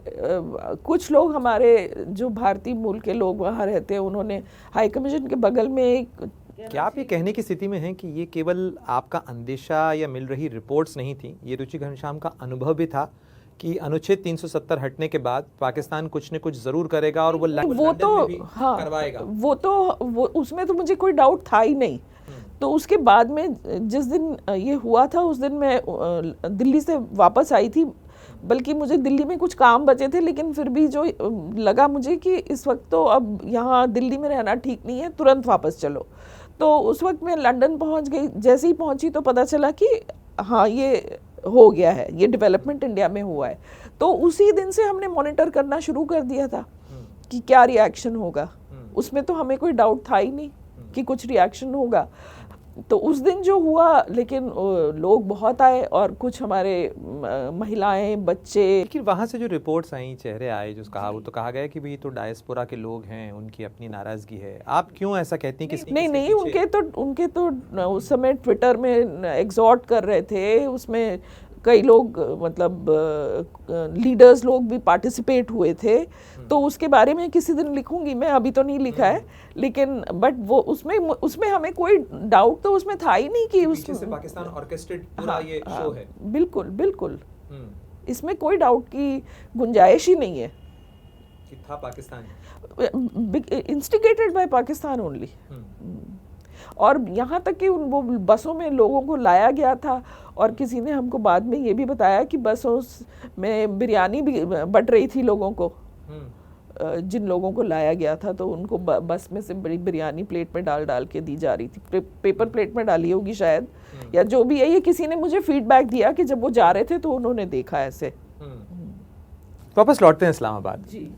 Speaker 1: कुछ लोग हमारे जो भारतीय मूल के लोग वहाँ रहते हैं, उन्होंने हाई कमीशन के बगल में एक,
Speaker 2: क्या आप ये कहने की स्थिति में हैं कि ये केवल आपका अंदेशा या मिल रही रिपोर्ट्स नहीं थी, ये रुचि घनश्याम का अनुभव भी था कि अनुच्छेद 370 हटने के बाद पाकिस्तान कुछ न कुछ जरूर करेगा और वो
Speaker 1: तो हाँ
Speaker 2: करवाएगा?
Speaker 1: वो उसमें तो मुझे कोई डाउट था ही नहीं। तो उसके बाद में जिस दिन ये हुआ था, उस दिन मैं दिल्ली से वापस आई थी, बल्कि मुझे दिल्ली में कुछ काम बचे थे, लेकिन फिर भी जो लगा मुझे कि इस वक्त तो अब यहाँ दिल्ली में रहना ठीक नहीं है, तुरंत वापस चलो। तो उस वक्त मैं लंदन पहुँच गई। जैसे ही पहुँची तो पता चला कि हाँ ये हो गया है, ये डेवलपमेंट इंडिया में हुआ है। तो उसी दिन से हमने मॉनिटर करना शुरू कर दिया था कि क्या रिएक्शन होगा। उसमें तो हमें कोई डाउट था ही नहीं कि कुछ रिएक्शन होगा। तो उस दिन जो हुआ, लेकिन लोग बहुत आए और कुछ हमारे महिलाएं, बच्चे।
Speaker 2: लेकिन वहाँ से जो रिपोर्ट्स आई, चेहरे आए, जो कहा, वो तो कहा गया कि भाई तो डायस्पोरा के लोग हैं, उनकी अपनी नाराजगी है। आप क्यों ऐसा कहती हैं कि
Speaker 1: नहीं, उनके तो उस समय ट्विटर में एग्जॉर्ट कर रहे थे, उसमें कई लोग मतलब लीडर्स लोग भी पार्टिसिपेट हुए थे। तो उसके बारे में किसी दिन लिखूंगी मैं, अभी तो नहीं लिखा है, लेकिन बट वो उसमें हमें कोई डाउट तो उसमें था ही नहीं कि
Speaker 2: उसमें से पाकिस्तान ऑर्केस्ट्रेटेड पूरा ये शो है।
Speaker 1: बिल्कुल इसमें कोई डाउट की गुंजाइश ही नहीं है।
Speaker 2: कि था Pakistan,
Speaker 1: instigated by Pakistan only. और यहाँ तक कि वो बसों में लोगों को लाया गया था, और किसी ने हमको बाद में ये भी बताया कि बसों में बिरयानी भी बट रही थी लोगों को, जिन लोगों को लाया गया था, तो उनको बस में से बड़ी बिरयानी प्लेट में डाल डाल के दी जा रही थी, पेपर प्लेट में डाली होगी शायद, या जो भी है। ये किसी ने मुझे फीडबैक दिया कि जब वो जा रहे थे तो उन्होंने देखा ऐसे।
Speaker 2: वापस लौटते हैं इस्लामाबाद
Speaker 1: जी।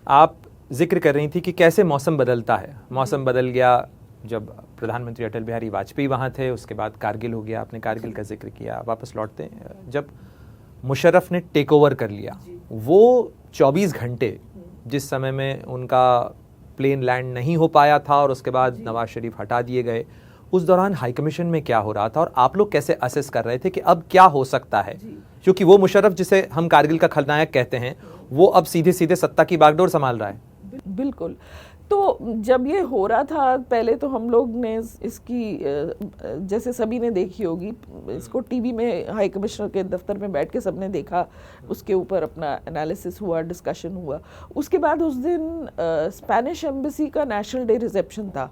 Speaker 2: आप जिक्र कर रही थी कि कैसे मौसम बदलता है। मौसम बदल गया जब प्रधानमंत्री अटल बिहारी वाजपेयी वहाँ थे, उसके बाद कारगिल हो गया, आपने कारगिल का जिक्र किया। वापस लौटते हैं जब मुशर्रफ ने टेक ओवर कर लिया, वो 24 घंटे जिस समय में उनका प्लेन लैंड नहीं हो पाया था और उसके बाद नवाज शरीफ हटा दिए गए, उस दौरान हाई कमीशन में क्या हो रहा था और आप लोग कैसे असेस कर रहे थे कि अब क्या हो सकता है? क्योंकि वो मुशर्रफ जिसे हम कारगिल का खलनायक कहते हैं, वो अब सीधे सीधे सत्ता की बागडोर संभाल रहा है।
Speaker 1: बिल्कुल। तो जब ये हो रहा था, पहले तो हम लोग ने इसकी, जैसे सभी ने देखी होगी, इसको टीवी में हाई कमिश्नर के दफ्तर में बैठ के सबने देखा, उसके ऊपर अपना एनालिसिस हुआ, डिस्कशन हुआ। उसके बाद उस दिन स्पेनिश एम्बेसी का नेशनल डे रिसेप्शन था,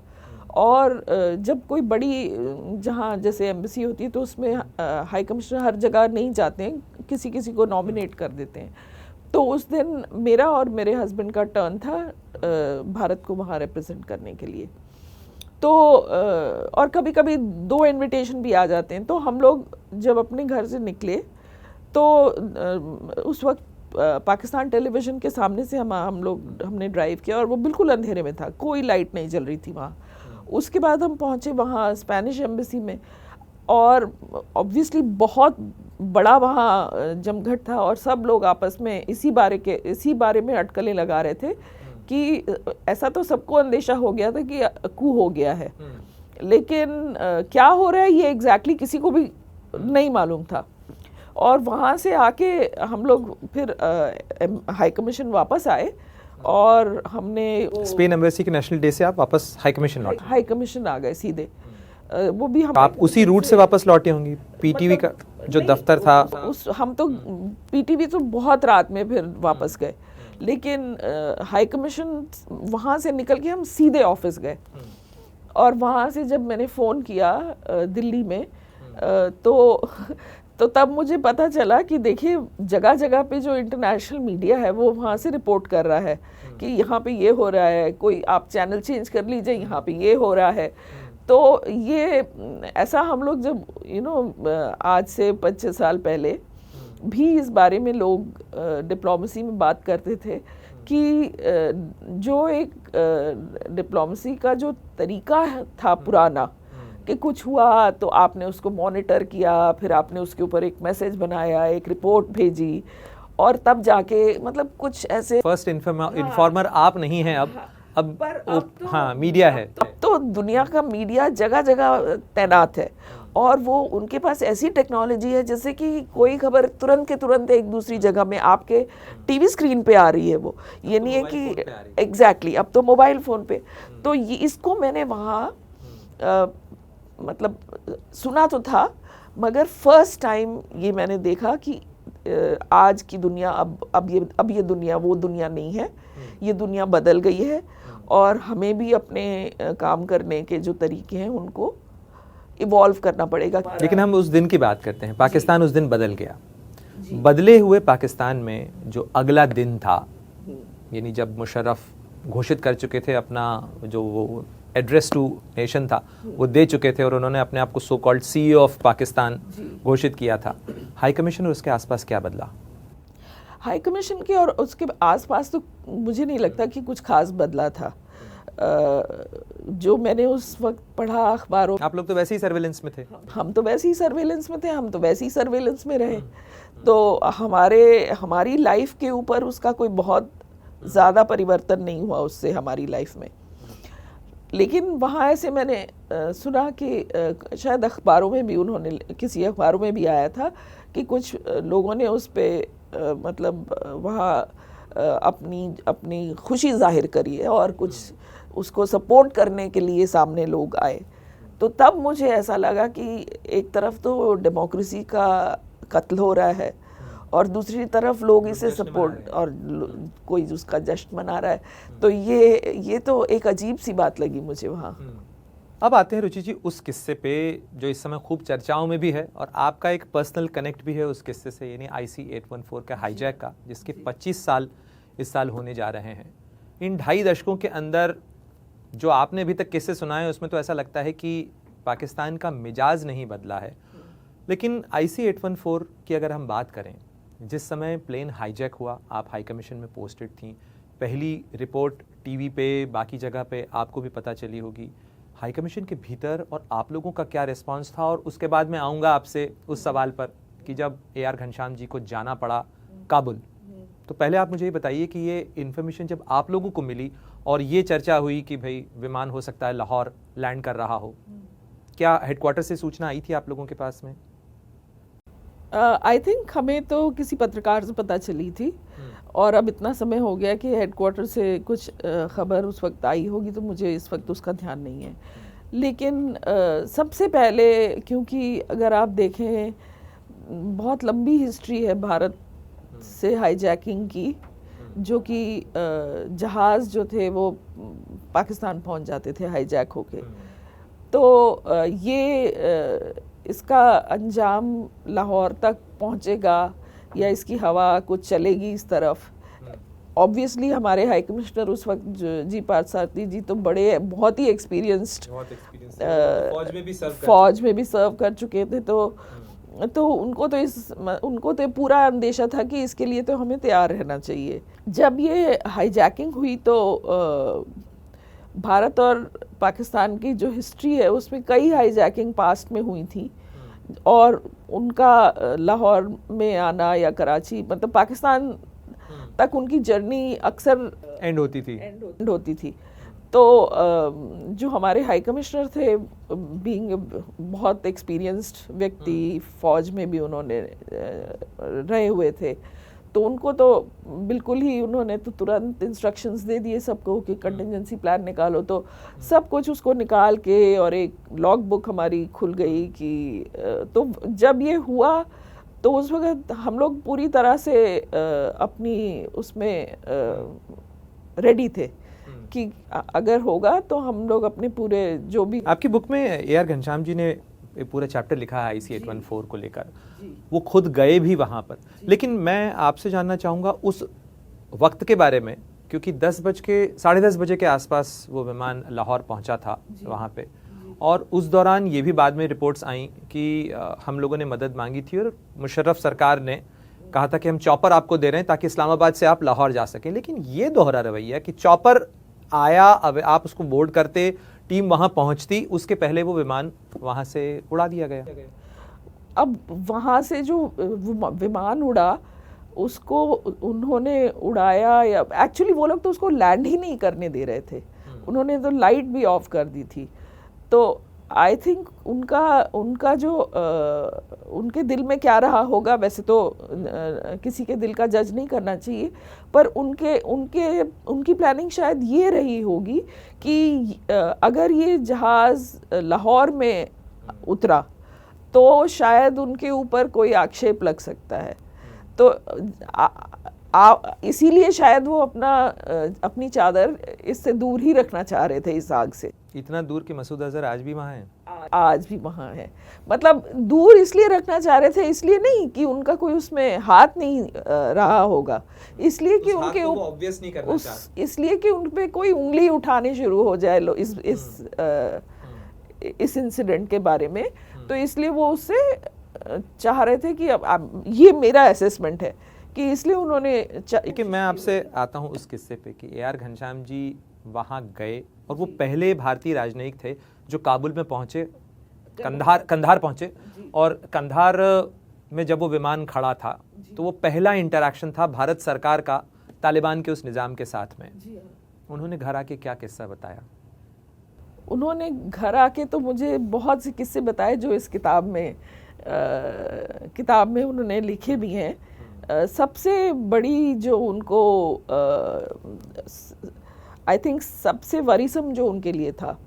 Speaker 1: और जब कोई बड़ी जहाँ जैसे एम्बेसी होती है तो उसमें हाई कमिश्नर हर जगह नहीं जाते हैं, किसी किसी को नॉमिनेट कर देते हैं। तो उस दिन मेरा और मेरे हस्बैंड का टर्न था भारत को वहाँ रिप्रेजेंट करने के लिए। तो और कभी कभी 2 इनविटेशन भी आ जाते हैं। तो हम लोग जब अपने घर से निकले तो उस वक्त पाकिस्तान टेलीविज़न के सामने से हमने ड्राइव किया, और वो बिल्कुल अंधेरे में था, कोई लाइट नहीं जल रही थी वहाँ। उसके बाद हम पहुँचे वहाँ स्पेनिश एम्बेसी में, और ऑब्वियसली बहुत बड़ा वहाँ जमघट था, और सब लोग आपस में इसी बारे में अटकलें लगा रहे थे कि ऐसा तो सबको अंदेशा हो गया था कि कू हो गया है, लेकिन क्या हो रहा है ये एग्जैक्टली किसी को भी नहीं मालूम था। और वहाँ से आके हम लोग फिर हाई कमीशन वापस आए, और हमने
Speaker 2: स्पेन एम्बेसी के नेशनल डे से आप वापस हाई कमीशन लौटे?
Speaker 1: हाई कमीशन आ गए सीधे। वो भी हम
Speaker 2: आप उसी रूट से वापस लौटे होंगी? पीटीवी का जो दफ्तर था
Speaker 1: हम तो पीटीवी तो बहुत रात में फिर वापस गए, लेकिन हाई कमीशन वहाँ से निकल के हम सीधे ऑफिस गए। और वहाँ से जब मैंने फ़ोन किया दिल्ली में, तो तब मुझे पता चला कि देखिए जगह जगह पे जो इंटरनेशनल मीडिया है वो वहाँ से रिपोर्ट कर रहा है कि यहाँ पे ये हो रहा है, कोई आप चैनल चेंज कर लीजिए, यहाँ पे ये हो रहा है। तो ये ऐसा हम लोग जब आज से 25 साल पहले भी इस बारे में लोग डिप्लोमेसी में बात करते थे कि जो एक डिप्लोमेसी का जो तरीका था पुराना, कि कुछ हुआ तो आपने उसको मॉनिटर किया, फिर आपने उसके ऊपर एक मैसेज बनाया, एक रिपोर्ट भेजी, और तब जाके मतलब कुछ ऐसे
Speaker 2: फर्स्ट इन्फॉर्मर आप नहीं हैं अब
Speaker 1: तो,
Speaker 2: हाँ मीडिया है।
Speaker 1: अब तो दुनिया का मीडिया जगह जगह तैनात है, और वो उनके पास ऐसी टेक्नोलॉजी है जैसे कि कोई खबर तुरंत के तुरंत एक दूसरी जगह में आपके टीवी स्क्रीन पे आ रही है। वो ये नहीं है कि एग्जैक्टली अब तो मोबाइल फ़ोन पे। तो ये इसको मैंने वहाँ मतलब सुना तो था, मगर फर्स्ट टाइम ये मैंने देखा कि आज की दुनिया अब ये दुनिया वो दुनिया नहीं है, ये दुनिया बदल गई है, और हमें भी अपने काम करने के जो तरीके हैं उनको इवॉल्व करना पड़ेगा।
Speaker 2: लेकिन हम उस दिन की बात करते हैं, पाकिस्तान उस दिन बदल गया। बदले हुए पाकिस्तान में जो अगला दिन था, यानी जब मुशर्रफ घोषित कर चुके थे अपना जो वो एड्रेस टू नेशन था वो दे चुके थे, और उन्होंने अपने आप को so called CEO of Pakistan घोषित किया था, हाई कमीशन और उसके आसपास क्या बदला?
Speaker 1: हाई कमीशन के और उसके आसपास तो मुझे नहीं लगता कि कुछ खास बदला था। जो मैंने उस वक्त पढ़ा अखबारों,
Speaker 2: आप लोग तो वैसे ही सर्वेलेंस में थे।
Speaker 1: हम तो वैसे ही सर्वेलेंस में थे, हम तो वैसे ही सर्वेलेंस में रहे। तो हमारी लाइफ के ऊपर उसका कोई बहुत ज़्यादा परिवर्तन नहीं हुआ उससे हमारी लाइफ में। लेकिन वहाँ ऐसे मैंने सुना कि शायद अखबारों में भी किसी अखबारों में भी आया था कि कुछ लोगों ने उस पर मतलब वहाँ अपनी खुशी जाहिर करी है, और कुछ उसको सपोर्ट करने के लिए सामने लोग आए। तो तब मुझे ऐसा लगा कि एक तरफ तो डेमोक्रेसी का कत्ल हो रहा है, और दूसरी तरफ लोग इसे सपोर्ट और कोई उसका जश्न मना रहा है। तो ये तो एक अजीब सी बात लगी मुझे वहाँ।
Speaker 2: अब आते हैं रुचि जी उस किस्से पे जो इस समय खूब चर्चाओं में भी है और आपका एक पर्सनल कनेक्ट भी है उस किस्से से, यानी IC-814 का हाईजैक का, जिसके 25 साल इस साल होने जा रहे हैं। इन 2.5 दशकों के अंदर जो आपने अभी तक किस्से सुनाए हैं उसमें तो ऐसा लगता है कि पाकिस्तान का मिजाज नहीं बदला है। लेकिन IC-814 की अगर हम बात करें, जिस समय प्लेन हाईजैक हुआ, आप हाई कमीशन में पोस्टेड थी, पहली रिपोर्ट टीवी पे बाकी जगह पे आपको भी पता चली होगी, हाई कमीशन के भीतर और आप लोगों का क्या रिस्पांस था? और उसके बाद मैं आऊँगा आपसे उस सवाल पर कि जब AR घनश्याम जी को जाना पड़ा काबुल, तो पहले आप मुझे ये बताइए कि ये इन्फॉर्मेशन जब आप लोगों को मिली और ये चर्चा हुई कि भाई विमान हो सकता है लाहौर लैंड कर रहा हो, क्या हेडक्वार्टर से सूचना आई थी आप लोगों के पास में?
Speaker 1: आई थिंक हमें तो किसी पत्रकार से पता चली थी, और अब इतना समय हो गया कि हेडक्वार्टर से कुछ खबर उस वक्त आई होगी तो मुझे इस वक्त उसका ध्यान नहीं है। लेकिन सबसे पहले, क्योंकि अगर आप देखें बहुत लंबी हिस्ट्री है भारत से हाईजैकिंग की, जो कि जहाज़ जो थे वो पाकिस्तान पहुंच जाते थे हाईजैक होके। तो ये इसका अंजाम लाहौर तक पहुंचेगा या इसकी हवा कुछ चलेगी इस तरफ, ऑब्वियसली हमारे हाई कमिश्नर उस वक्त जी पार्थसारथी जी तो बहुत ही एक्सपीरियंस्ड फौज में भी सर्व कर चुके थे। तो उनको तो पूरा अंदेशा था कि इसके लिए तो हमें तैयार रहना चाहिए। जब ये हाईजैकिंग हुई तो भारत और पाकिस्तान की जो हिस्ट्री है उसमें कई हाईजैकिंग पास्ट में हुई थी, और उनका लाहौर में आना या कराची, मतलब पाकिस्तान तक उनकी जर्नी अक्सर
Speaker 2: एंड होती थी।
Speaker 1: तो जो हमारे हाई कमिश्नर थे, बीइंग बहुत एक्सपीरियंस्ड व्यक्ति, फौज में भी उन्होंने रहे हुए थे, तो उनको तो बिल्कुल ही उन्होंने तो तुरंत इंस्ट्रक्शंस दे दिए सबको कि कंटिजेंसी प्लान निकालो। तो सब कुछ उसको निकाल के, और एक लॉग बुक हमारी खुल गई कि तो जब ये हुआ तो उस वक्त हम लोग पूरी तरह से अपनी उसमें रेडी थे कि अगर होगा तो हम लोग अपने पूरे जो भी।
Speaker 2: आपकी बुक में AR घनश्याम जी ने पूरा चैप्टर लिखा है IC-814 को लेकर, वो खुद गए भी वहाँ पर। लेकिन मैं आपसे जानना चाहूँगा उस वक्त के बारे में, क्योंकि 10:30 बजे के आसपास वो विमान लाहौर पहुँचा था वहाँ पे, और उस दौरान ये भी बाद में रिपोर्ट्स आई कि हम लोगों ने मदद मांगी थी और मुशर्रफ सरकार ने कहा था कि हम चॉपर आपको दे रहे हैं ताकि इस्लामाबाद से आप लाहौर जा सकें। लेकिन ये दोहरा रवैया कि चॉपर आया, अब आप उसको बोर्ड करते, टीम वहां पहुंचती, उसके पहले वो विमान वहां से उड़ा दिया गया।
Speaker 1: अब वहां से जो विमान उड़ा उसको उन्होंने उड़ाया, या एक्चुअली वो लोग तो उसको लैंड ही नहीं करने दे रहे थे, उन्होंने तो लाइट भी ऑफ कर दी थी। तो आई थिंक उनका जो उनके दिल में क्या रहा होगा, वैसे तो किसी के दिल का जज नहीं करना चाहिए, पर उनकी प्लानिंग शायद ये रही होगी कि अगर ये जहाज़ लाहौर में उतरा तो शायद उनके ऊपर कोई आक्षेप लग सकता है। तो इसीलिए शायद वो अपनी चादर इससे दूर ही रखना चाह रहे थे, इस आग से।
Speaker 2: इतना दूर कि मसूद अजहर आज भी वहाँ हैं?
Speaker 1: आज भी वहाँ है। मतलब दूर इसलिए रखना चाह रहे थे, इसलिए नहीं कि उनका कोई उसमें हाथ नहीं रहा होगा, इसलिए कि उनके इसलिए कि उन पे कोई उंगली उठाने शुरू हो जाए इस इंसिडेंट के बारे में। तो इसलिए वो उससे चाह रहे थे कि अब ये मेरा असेसमेंट है कि इसलिए उन्होंने
Speaker 2: कि मैं आपसे आता हूँ उस किस्से पे कि AR घनश्याम जी वहाँ गए और वो पहले भारतीय राजनयिक थे जो काबुल में पहुँचे, कंधार पहुँचे, और कंधार में जब वो विमान खड़ा था तो वो पहला इंटरैक्शन था भारत सरकार का तालिबान के उस निज़ाम के साथ में। उन्होंने घर आके क्या किस्सा बताया?
Speaker 1: उन्होंने घर आके तो मुझे बहुत से किस्से बताए जो इस किताब में उन्होंने लिखे भी हैं। सबसे बड़ी जो उनको आई थिंक सबसे वरीसम जो उनके लिए था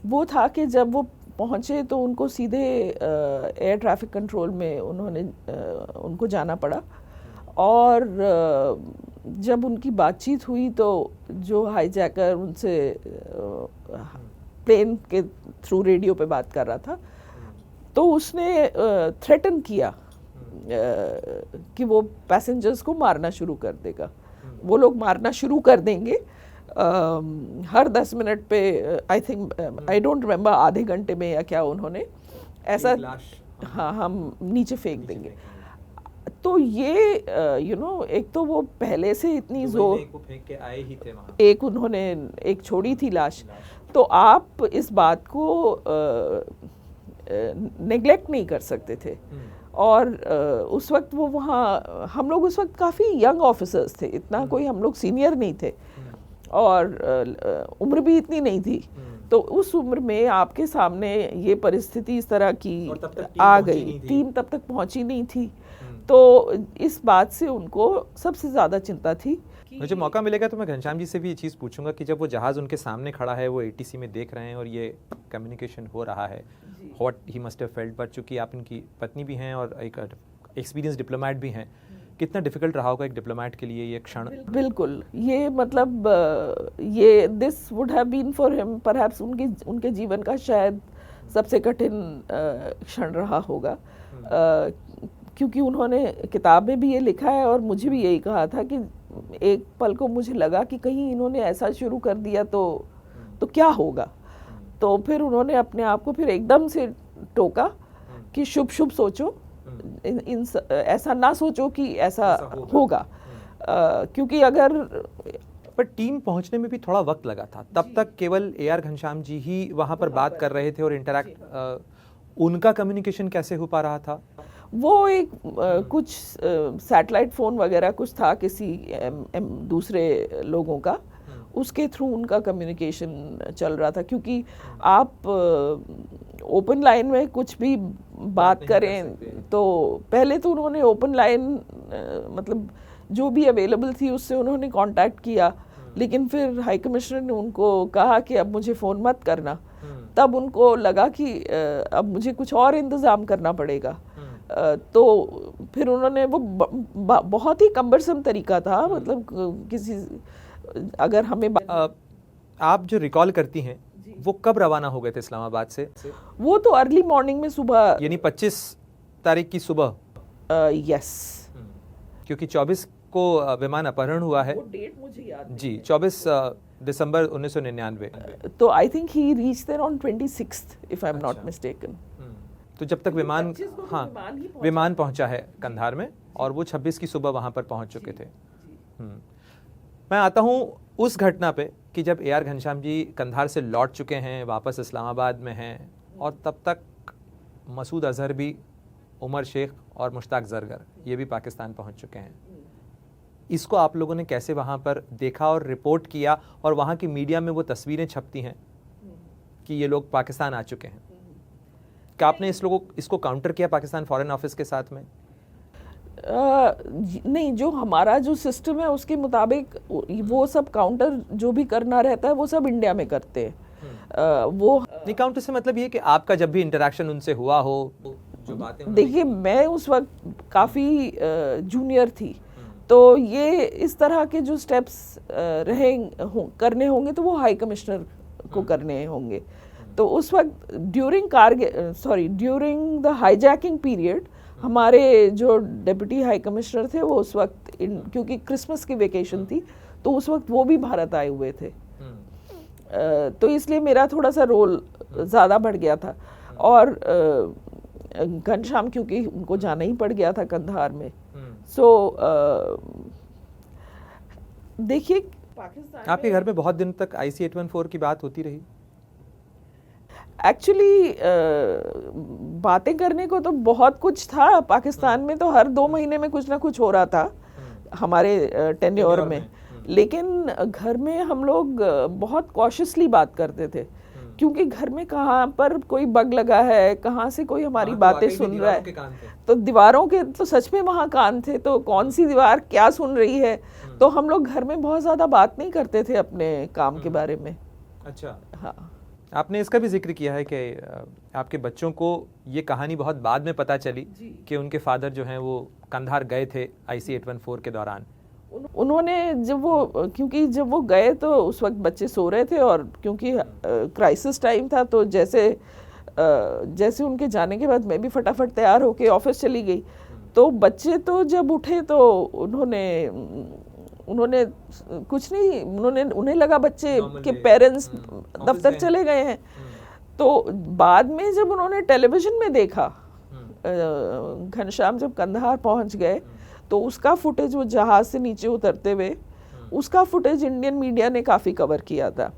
Speaker 1: वो था कि जब वो पहुँचे तो उनको सीधे एयर ट्रैफिक कंट्रोल में उनको जाना पड़ा, और जब उनकी बातचीत हुई तो जो हाईजैकर उनसे प्लेन के थ्रू रेडियो पे बात कर रहा था, तो उसने थ्रेटन किया कि वो पैसेंजर्स को मारना शुरू कर देगा, वो लोग मारना शुरू कर देंगे हर 10 मिनट पे। I think I don't remember आधे घंटे में या क्या उन्होंने ऐसा, हाँ हम नीचे फेंक देंगे। तो ये एक तो वो पहले से इतनी जोर
Speaker 2: फेंक के आए ही थे वहाँ।
Speaker 1: एक उन्होंने एक छोड़ी थी लाश, तो आप इस बात को नेग्लेक्ट नहीं कर सकते थे। और उस वक्त वो वहाँ, हम लोग उस वक्त काफ़ी यंग ऑफिसर्स थे, इतना कोई हम लोग सीनियर नहीं थे और उम्र भी इतनी नहीं थी। तो उस उम्र में आपके सामने ये परिस्थिति इस तरह की आ गई, टीम तब तक पहुंची नहीं थी, तो इस बात से उनको सबसे ज़्यादा चिंता थी।
Speaker 2: मुझे मौका मिलेगा तो मैं घनश्याम जी से भी ये चीज़ पूछूंगा कि जब वो जहाज़ उनके सामने खड़ा है, वो एटीसी में देख रहे हैं और ये कम्युनिकेशन हो रहा है, what he must have felt. पर चूंकि आप इनकी पत्नी भी हैं और एक एक्सपीरियंस डिप्लोमेट भी हैं, कितना डिफिकल्ट रहा होगा एक डिप्लोमेट के लिए ये क्षण?
Speaker 1: बिल्कुल, ये मतलब ये this would have been for him perhaps उनके जीवन का शायद सबसे कठिन क्षण रहा होगा, क्योंकि उन्होंने किताब में भी ये लिखा है और मुझे भी यही कहा था कि एक पल को मुझे लगा कि कहीं इन्होंने ऐसा शुरू कर दिया तो क्या होगा। तो फिर उन्होंने अपने आप को फिर एकदम से टोका कि शुभ शुभ सोचो, ऐसा ना सोचो कि ऐसा होगा। क्योंकि अगर
Speaker 2: पर टीम पहुंचने में भी थोड़ा वक्त लगा था, तब तक केवल AR घनश्याम जी ही वहां पर बात कर रहे थे और इंटरैक्ट, उनका कम्युनिकेशन कैसे हो पा रहा था?
Speaker 1: वो एक कुछ सैटेलाइट फ़ोन वगैरह कुछ था किसी दूसरे लोगों का, उसके थ्रू उनका कम्युनिकेशन चल रहा था। क्योंकि आप ओपन लाइन में कुछ भी बात करें तो पहले तो उन्होंने ओपन लाइन मतलब जो भी अवेलेबल थी उससे उन्होंने कांटेक्ट किया, लेकिन फिर हाई कमिश्नर ने उनको कहा कि अब मुझे फ़ोन मत करना। तब उनको लगा कि अब मुझे कुछ और इंतज़ाम करना पड़ेगा। तो फिर उन्होंने वो बहुत ही कम्बरसम तरीका था, मतलब किसी अगर हमें
Speaker 2: आप जो रिकॉल करती हैं वो कब रवाना हो गए थे इस्लामाबाद से?
Speaker 1: वो तो अर्ली मॉर्निंग में सुबह,
Speaker 2: यानी 25 तारीख की सुबह?
Speaker 1: यस,
Speaker 2: क्योंकि 24 को विमान अपहरण हुआ है।
Speaker 1: वो डेट मुझे याद
Speaker 2: जी, 24 दिसंबर 1999।
Speaker 1: तो I think he reach there on 26th if I am not mistaken.
Speaker 2: तो जब तक विमान, हाँ विमान पहुंचा है कंधार में और वो 26 की सुबह वहां पर पहुंच चुके थे। मैं आता हूं उस घटना पे कि जब AR घनश्याम जी कंधार से लौट चुके हैं, वापस इस्लामाबाद में हैं, और तब तक मसूद अजहर भी, उमर शेख और मुश्ताक जरगर ये भी पाकिस्तान पहुंच चुके हैं। इसको आप लोगों ने कैसे वहाँ पर देखा और रिपोर्ट किया, और वहाँ की मीडिया में वो तस्वीरें छपती हैं कि ये लोग पाकिस्तान आ चुके हैं? क्या आपने इसको काउंटर किया पाकिस्तान फॉरेन ऑफिस के साथ में?
Speaker 1: नहीं, जो हमारा जो सिस्टम है उसके मुताबिक वो सब काउंटर जो भी करना रहता है वो सब इंडिया में करते हैं। वो
Speaker 2: नहीं, काउंटर से मतलब ये कि आपका जब भी इंटरेक्शन उनसे हुआ हो, जो बातें,
Speaker 1: देखिए मैं उस वक्त काफ़ी जूनियर थी, तो ये इस तरह के जो स्टेप्स करने होंगे तो वो हाई कमिश्नर को करने होंगे। तो उस वक्त ड्यूरिंग द हाईजैकिंग पीरियड हमारे जो डिप्टी हाई कमिश्नर थे वो उस वक्त क्योंकि क्रिसमस की वेकेशन थी तो उस वक्त वो भी भारत आए हुए थे, तो इसलिए मेरा थोड़ा सा रोल ज़्यादा बढ़ गया था। और घनश्याम क्योंकि उनको जाना ही पड़ गया था कंधार में। सो देखिए, पाकिस्तान
Speaker 2: आपके घर में बहुत दिन तक IC-814 की बात होती रही?
Speaker 1: एक्चुअली बातें करने को तो बहुत कुछ था पाकिस्तान में, तो हर 2 महीने में कुछ ना कुछ हो रहा था हमारे टेन्योर में। लेकिन घर में हम लोग बहुत कॉशियसली बात करते थे, क्योंकि घर में कहाँ पर कोई बग लगा है, कहाँ से कोई हमारी बातें सुन रहा है। तो दीवारों के तो सच में वहाँ कान थे, तो कौन सी दीवार क्या सुन रही है। तो हम लोग घर में बहुत ज़्यादा बात नहीं करते थे अपने काम के बारे में।
Speaker 2: अच्छा,
Speaker 1: हाँ।
Speaker 2: आपने इसका भी जिक्र किया है कि आपके बच्चों को ये कहानी बहुत बाद में पता चली कि उनके फादर जो हैं वो कंधार गए थे IC 814 के दौरान।
Speaker 1: उन्होंने क्योंकि जब वो गए तो उस वक्त बच्चे सो रहे थे, और क्योंकि क्राइसिस टाइम था, तो जैसे उनके जाने के बाद मैं भी फटाफट तैयार होके ऑफिस चली गई। तो बच्चे तो जब उठे तो उन्होंने कुछ नहीं, उन्हें लगा बच्चे के पेरेंट्स दफ्तर चले गए हैं। तो बाद में जब उन्होंने टेलीविज़न में देखा, घनश्याम जब कंधार पहुंच गए तो उसका फुटेज, वो जहाज से नीचे उतरते हुए, उसका फुटेज इंडियन मीडिया ने काफ़ी कवर किया था।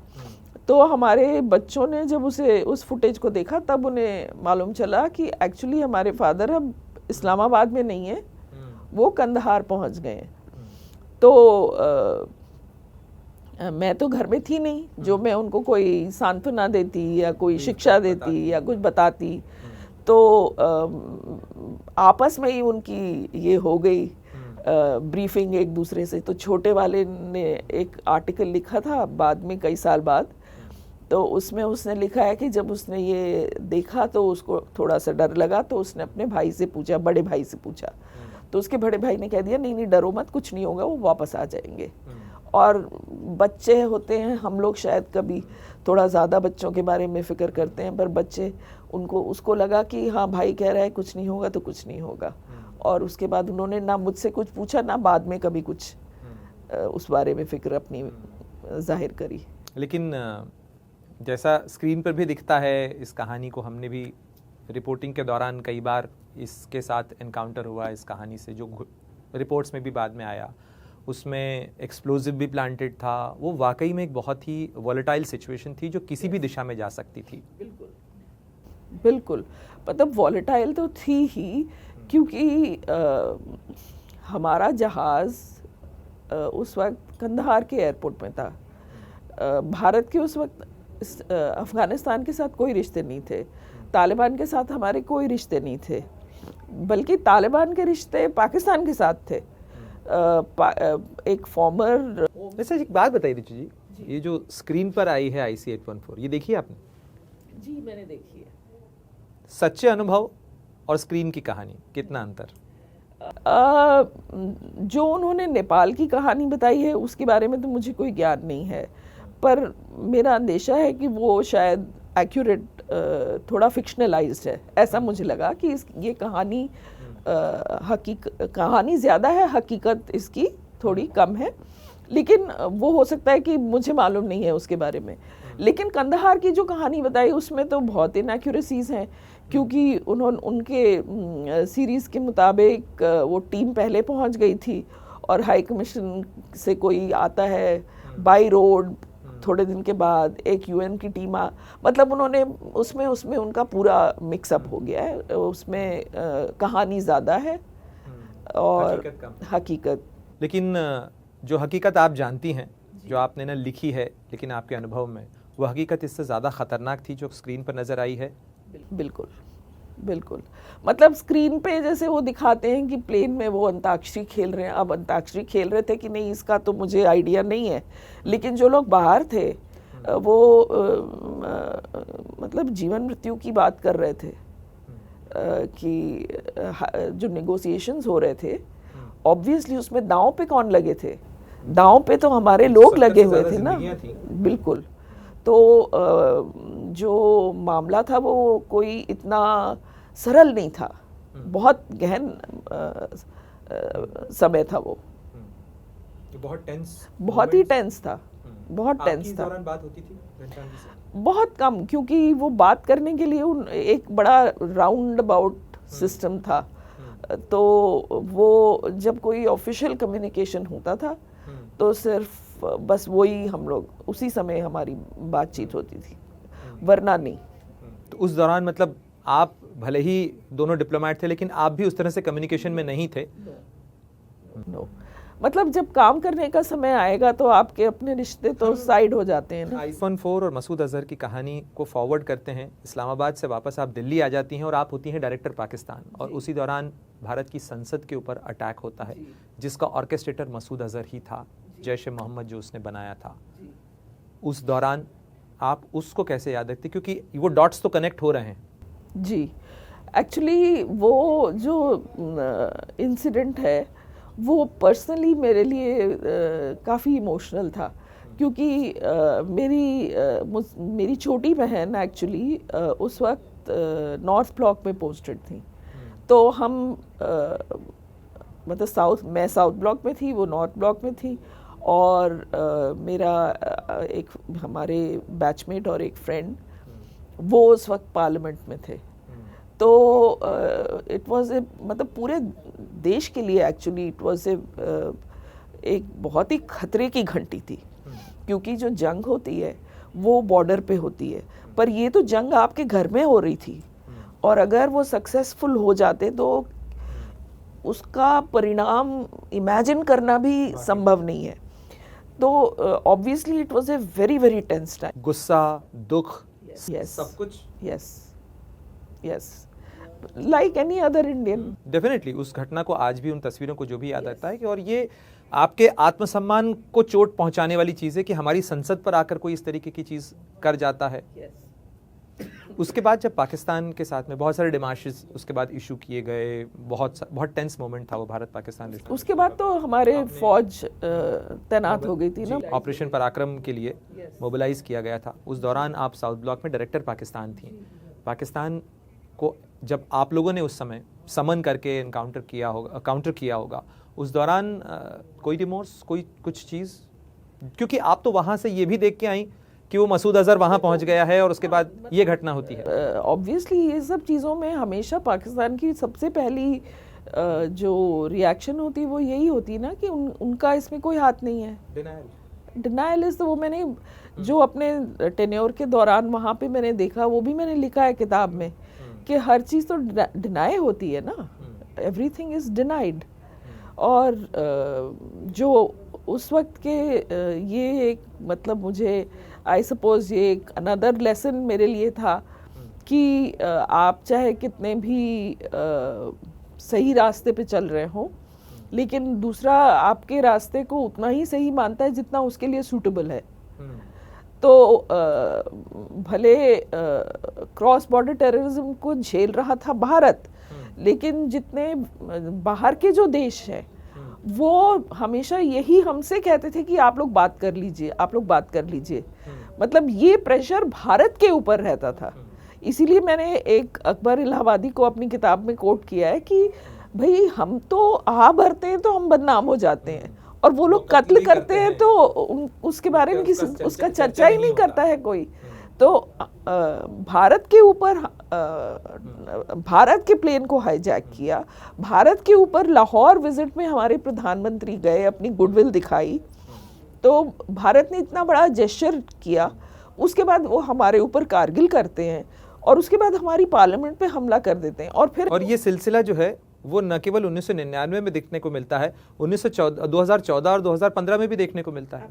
Speaker 1: तो हमारे बच्चों ने जब उस फुटेज को देखा तब उन्हें मालूम चला कि एक्चुअली हमारे फादर अब इस्लामाबाद में नहीं है, वो कंधार पहुंच गए हैं। तो मैं तो घर में थी नहीं जो मैं उनको कोई सांत्वना देती या कोई शिक्षा देती या कुछ बताती। तो आपस में ही उनकी ये हो गई ब्रीफिंग एक दूसरे से। तो छोटे वाले ने एक आर्टिकल लिखा था बाद में, कई साल बाद, तो उसमें उसने लिखा है कि जब उसने ये देखा तो उसको थोड़ा सा डर लगा, तो उसने अपने भाई से पूछा, बड़े भाई से पूछा, तो उसके बड़े भाई ने कह दिया नहीं नहीं डरो मत, कुछ नहीं होगा, वो वापस आ जाएंगे। और बच्चे होते हैं, हम लोग शायद कभी थोड़ा ज़्यादा बच्चों के बारे में फ़िक्र करते हैं, पर बच्चे उसको लगा कि हाँ भाई कह रहा है कुछ नहीं होगा तो कुछ नहीं होगा। और उसके बाद उन्होंने ना मुझसे कुछ पूछा, ना बाद में कभी कुछ उस बारे में फ़िक्र अपनी जाहिर करी।
Speaker 2: लेकिन जैसा स्क्रीन पर भी दिखता है, इस कहानी को हमने भी रिपोर्टिंग के दौरान कई बार इसके साथ एनकाउंटर हुआ, इस कहानी से जो रिपोर्ट्स में भी बाद में आया, उसमें एक्सप्लोजिव भी प्लांटेड था। वो वाकई में एक बहुत ही वॉलेटाइल सिचुएशन थी जो किसी भी दिशा में जा सकती थी।
Speaker 1: बिल्कुल, मतलब वॉलेटाइल तो थी ही, क्योंकि हमारा जहाज़ उस वक्त कंधार के एयरपोर्ट में था। भारत के उस वक्त अफ़गानिस्तान के साथ कोई रिश्ते नहीं थे, तालिबान के साथ हमारे कोई रिश्ते नहीं थे, बल्कि तालिबान के रिश्ते पाकिस्तान के साथ थे। एक फॉर्मर।
Speaker 2: वैसे एक बात बताइए रिचि जी, ये जो स्क्रीन पर आई है IC 814, ये देखी आपने?
Speaker 1: जी मैंने देखी है।
Speaker 2: सच्चे अनुभव और स्क्रीन की कहानी, कितना अंतर?
Speaker 1: जो उन्होंने नेपाल की कहानी बताई है उसके बारे में तो मुझे कोई ज्ञान नहीं है, पर मेरा अंदेशा है कि वो शायद एक्यूरेट, थोड़ा फिक्शनलाइज्ड है। ऐसा मुझे लगा कि ये कहानी कहानी ज़्यादा है, हकीकत इसकी थोड़ी कम है, लेकिन वो हो सकता है कि मुझे मालूम नहीं है उसके बारे में। लेकिन कंधार की जो कहानी बताई उसमें तो बहुत इनएक्यूरेसीज हैं, क्योंकि उनके सीरीज़ के मुताबिक वो टीम पहले पहुंच गई थी और हाई कमीशन से कोई आता है बाई रोड, थोड़े दिन के बाद एक UN की टीम मतलब उन्होंने उसमें उनका पूरा मिक्सअप हो गया है। उसमें कहानी ज़्यादा है और हकीकत।
Speaker 2: लेकिन जो हकीकत आप जानती हैं, जो आपने ना लिखी है, लेकिन आपके अनुभव में वो हकीकत इससे ज़्यादा ख़तरनाक थी जो स्क्रीन पर नज़र आई है?
Speaker 1: बिल्कुल बिल्कुल, मतलब स्क्रीन पे जैसे वो दिखाते हैं कि प्लेन में वो अंताक्षरी खेल रहे हैं, अब अंताक्षरी खेल रहे थे कि नहीं इसका तो मुझे आइडिया नहीं है, लेकिन जो लोग बाहर थे वो मतलब जीवन मृत्यु की बात कर रहे थे, कि जो नेगोशिएशंस हो रहे थे ऑब्वियसली उसमें दांव पे कौन लगे थे? दांव पे तो हमारे लोग लगे हुए थे ना। बिल्कुल, तो जो मामला था वो कोई इतना सरल नहीं था, बहुत गहन समय था वो, बहुत ही टेंस था, बहुत टेंस था।
Speaker 2: बात होती थी
Speaker 1: बहुत कम, क्योंकि वो बात करने के लिए एक बड़ा राउंड अबाउट सिस्टम था। तो वो जब कोई ऑफिशियल कम्युनिकेशन होता था तो सिर्फ बस वही हम लोग उसी समय हमारी बातचीत होती थी, वरना नहीं।
Speaker 2: तो उस दौरान मतलब आप भले ही दोनों डिप्लोमेट थे, लेकिन आप भी उस तरह से कम्युनिकेशन में नहीं थे?
Speaker 1: नो, मतलब जब काम करने का समय आएगा तो आपके अपने रिश्ते तो साइड हो जाते हैं ना।
Speaker 2: IC 814 और मसूद अजहर की कहानी को फॉरवर्ड करते हैं, इस्लामाबाद से वापस आप दिल्ली आ जाती हैं और आप होती हैं डायरेक्टर पाकिस्तान, और उसी दौरान भारत की संसद के ऊपर अटैक होता है जिसका ऑर्केस्ट्रेटर मसूद अजहर ही था, जैश-ए-मोहम्मद जो उसने बनाया था। उस दौरान आप उसको कैसे याद रखते, क्योंकि वो डॉट्स तो कनेक्ट हो रहे हैं?
Speaker 1: जी, एक्चुअली वो जो इंसिडेंट है वो पर्सनली मेरे लिए काफ़ी इमोशनल था, क्योंकि मेरी छोटी बहन एक्चुअली उस वक्त नॉर्थ ब्लॉक में पोस्टेड थी। तो हम मतलब मैं साउथ ब्लॉक में थी, वो नॉर्थ ब्लॉक में थी, और मेरा एक हमारे बैचमेट और एक फ्रेंड वो उस वक्त पार्लियामेंट में थे। तो इट वाज ए मतलब पूरे देश के लिए एक्चुअली इट वाज एक बहुत ही खतरे की घंटी थी, क्योंकि जो जंग होती है वो बॉर्डर पे होती है, पर ये तो जंग आपके घर में हो रही थी, और अगर वो सक्सेसफुल हो जाते तो उसका परिणाम इमेजिन करना भी संभव नहीं है। तो obviously it was a very very tense time.
Speaker 2: गुस्सा, दुख,
Speaker 1: यस,
Speaker 2: सब कुछ।
Speaker 1: Yes, like any other Indian.
Speaker 2: Definitely उस घटना को आज भी, उन तस्वीरों को जो भी याद आता है कि, और ये आपके आत्मसम्मान को चोट पहुंचाने वाली चीज़ है कि हमारी संसद पर आकर कोई इस तरीके की चीज़ कर जाता है। उसके बाद जब पाकिस्तान के साथ में बहुत सारे डिमार्शेस उसके बाद इशू किए गए, बहुत टेंस मोमेंट था वो भारत पाकिस्तान।
Speaker 1: उसके बाद तो हमारे फौज तैनात हो गई थी ना,
Speaker 2: ऑपरेशन पराक्रम के लिए मोबिलाइज किया गया था। उस दौरान आप साउथ ब्लॉक में डायरेक्टर पाकिस्तान थी। पाकिस्तान को जब आप लोगों ने उस समय समन करके काउंटर किया होगा, उस दौरान कोई रिमोर्स, कोई कुछ चीज़, क्योंकि आप तो वहाँ से ये भी देख के आई कि वो मसूद अजहर वहाँ पहुँच गया है और उसके बाद ये घटना होती है।
Speaker 1: ऑब्वियसली ये सब चीज़ों में हमेशा पाकिस्तान की सबसे पहली जो रिएक्शन होती है वो यही होती है ना कि उनका इसमें कोई हाथ नहीं है। डिनायल इज, तो वो मैंने जो अपने टेन्योर के दौरान वहाँ पे मैंने देखा, वो भी मैंने लिखा है किताब में, कि हर चीज़ तो डिनाई होती है ना, एवरीथिंग इज डिनाइड। और जो उस वक्त के ये एक मतलब मुझे आई सपोज ये एक अनदर लेसन मेरे लिए था कि आप चाहे कितने भी सही रास्ते पे चल रहे हो, लेकिन दूसरा आपके रास्ते को उतना ही सही मानता है जितना उसके लिए सूटेबल है। तो भले क्रॉस बॉर्डर टेररिज्म को झेल रहा था भारत, लेकिन जितने बाहर के जो देश हैं वो हमेशा यही हमसे कहते थे कि आप लोग बात कर लीजिए, आप लोग बात कर लीजिए। मतलब ये प्रेशर भारत के ऊपर रहता था। इसीलिए मैंने एक अकबर इलाहाबादी को अपनी किताब में कोट किया है कि भाई हम तो आ भरते हैं तो हम बदनाम हो जाते हैं, और वो लोग कत्ल करते हैं तो उसके बारे में किसी उसका चर्चा ही नहीं करता है कोई। तो भारत के ऊपर भारत के प्लेन को हाईजैक किया, भारत के ऊपर लाहौर विजिट में हमारे प्रधानमंत्री गए, अपनी गुडविल दिखाई, तो भारत ने इतना बड़ा जेस्चर किया, उसके बाद वो हमारे ऊपर कारगिल करते हैं और उसके बाद हमारी पार्लियामेंट पे हमला कर देते हैं। और
Speaker 2: ये सिलसिला जो है वो न केवल 1999 में देखने को मिलता है, 2014 और 2015 में भी देखने को मिलता है,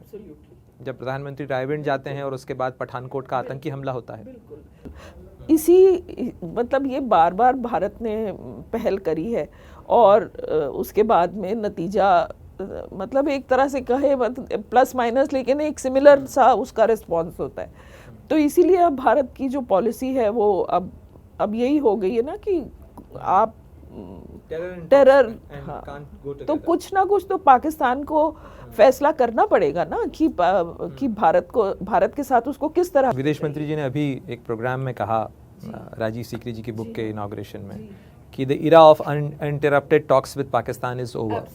Speaker 2: जब प्रधानमंत्री रायवेंड जाते हैं और उसके बाद पठानकोट का आतंकी हमला होता है।
Speaker 1: इसी मतलब ये बार बार भारत ने पहल करी है, और उसके बाद में नतीजा मतलब एक तरह से कहे प्लस माइनस, लेकिन एक सिमिलर सा उसका रिस्पॉन्स होता है। तो इसीलिए अब भारत की जो पॉलिसी है वो अब यही हो गई है ना कि आप टेरर, हाँ, तो कुछ ना कुछ तो पाकिस्तान को फैसला करना पड़ेगा ना कि भारत के साथ उसको किस तरह।
Speaker 2: विदेश मंत्री जी ने अभी एक प्रोग्राम में कहा, राजीव सीकरी जी की बुक के इनॉग्रेशन में, कि the era of uninterrupted talks with Pakistan is over.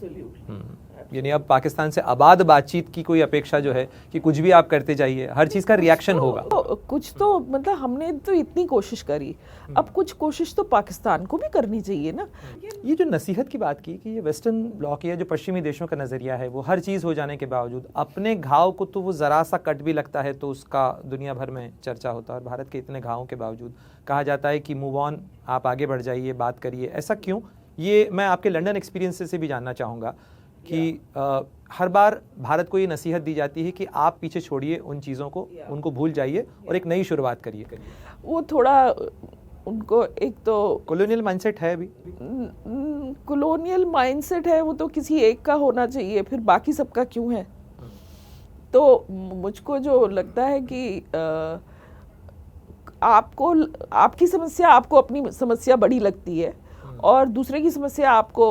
Speaker 2: यानी अब पाकिस्तान से आबाद बातचीत की कोई अपेक्षा जो है कि कुछ भी आप करते जाइए, हर चीज़ का रिएक्शन होगा।
Speaker 1: कुछ तो मतलब हमने तो इतनी कोशिश करी, अब कुछ कोशिश तो पाकिस्तान को भी करनी चाहिए ना।
Speaker 2: ये जो नसीहत की बात की कि ये वेस्टर्न ब्लॉक या जो पश्चिमी देशों का नज़रिया है, वो हर चीज़ हो जाने के बावजूद अपने घाव को तो वो ज़रा सा कट भी लगता है तो उसका दुनिया भर में चर्चा होता है, और भारत के इतने घावों के बावजूद कहा जाता है कि मूव ऑन, आप आगे बढ़ जाइए, बात करिए। ऐसा क्यों? ये मैं आपके लंदन एक्सपीरियंस से भी जानना चाहूँगा कि हर बार भारत को ये नसीहत दी जाती है कि आप पीछे छोड़िए उन चीज़ों को, उनको भूल जाइए और एक नई शुरुआत करिए।
Speaker 1: वो थोड़ा उनको एक तो
Speaker 2: कॉलोनियल माइंडसेट है, अभी
Speaker 1: कॉलोनियल माइंडसेट है, वो तो किसी एक का होना चाहिए, फिर बाकी सबका क्यों है। तो मुझको जो लगता है कि आपको आपकी समस्या आपको अपनी समस्या बड़ी लगती है और दूसरे की समस्या आपको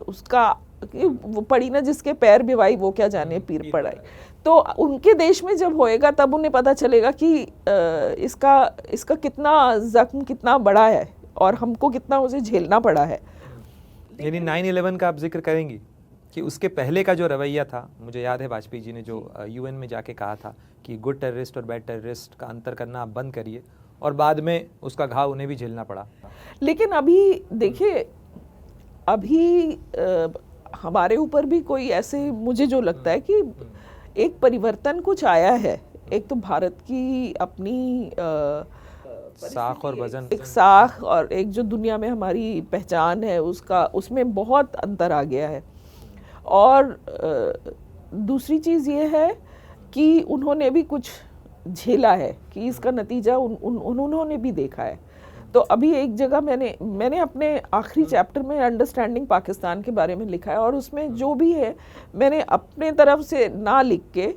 Speaker 1: उसका वो पड़ी ना जिसके पैर भिवाई वो क्या जाने पीर पड़ाई। तो उनके देश में जब होएगा तब उन्हें पता चलेगा कि इसका कितना जख्म कितना बड़ा है और हमको कितना उसे झेलना पड़ा है।
Speaker 2: यानी 9/11 का आप जिक्र करेंगी कि उसके पहले का जो रवैया था, मुझे याद है वाजपेयी जी ने जो यूएन में जाके कहा था कि गुड टेररिस्ट और बैड टेररिस्ट का अंतर करना आप बंद करिए, और बाद में उसका घाव उन्हें भी झेलना पड़ा।
Speaker 1: लेकिन अभी देखिए, अभी हमारे ऊपर भी कोई ऐसे, मुझे जो लगता है कि एक परिवर्तन कुछ आया है। एक तो भारत की अपनी
Speaker 2: साख और वजन,
Speaker 1: एक साख और एक जो दुनिया में हमारी पहचान है उसमें बहुत अंतर आ गया है। और दूसरी चीज़ ये है कि उन्होंने भी कुछ झेला है कि इसका नतीजा उन्होंने भी देखा है। तो अभी एक जगह मैंने अपने आखिरी चैप्टर में अंडरस्टैंडिंग पाकिस्तान के बारे में लिखा है और उसमें जो भी है मैंने अपने तरफ से ना लिख के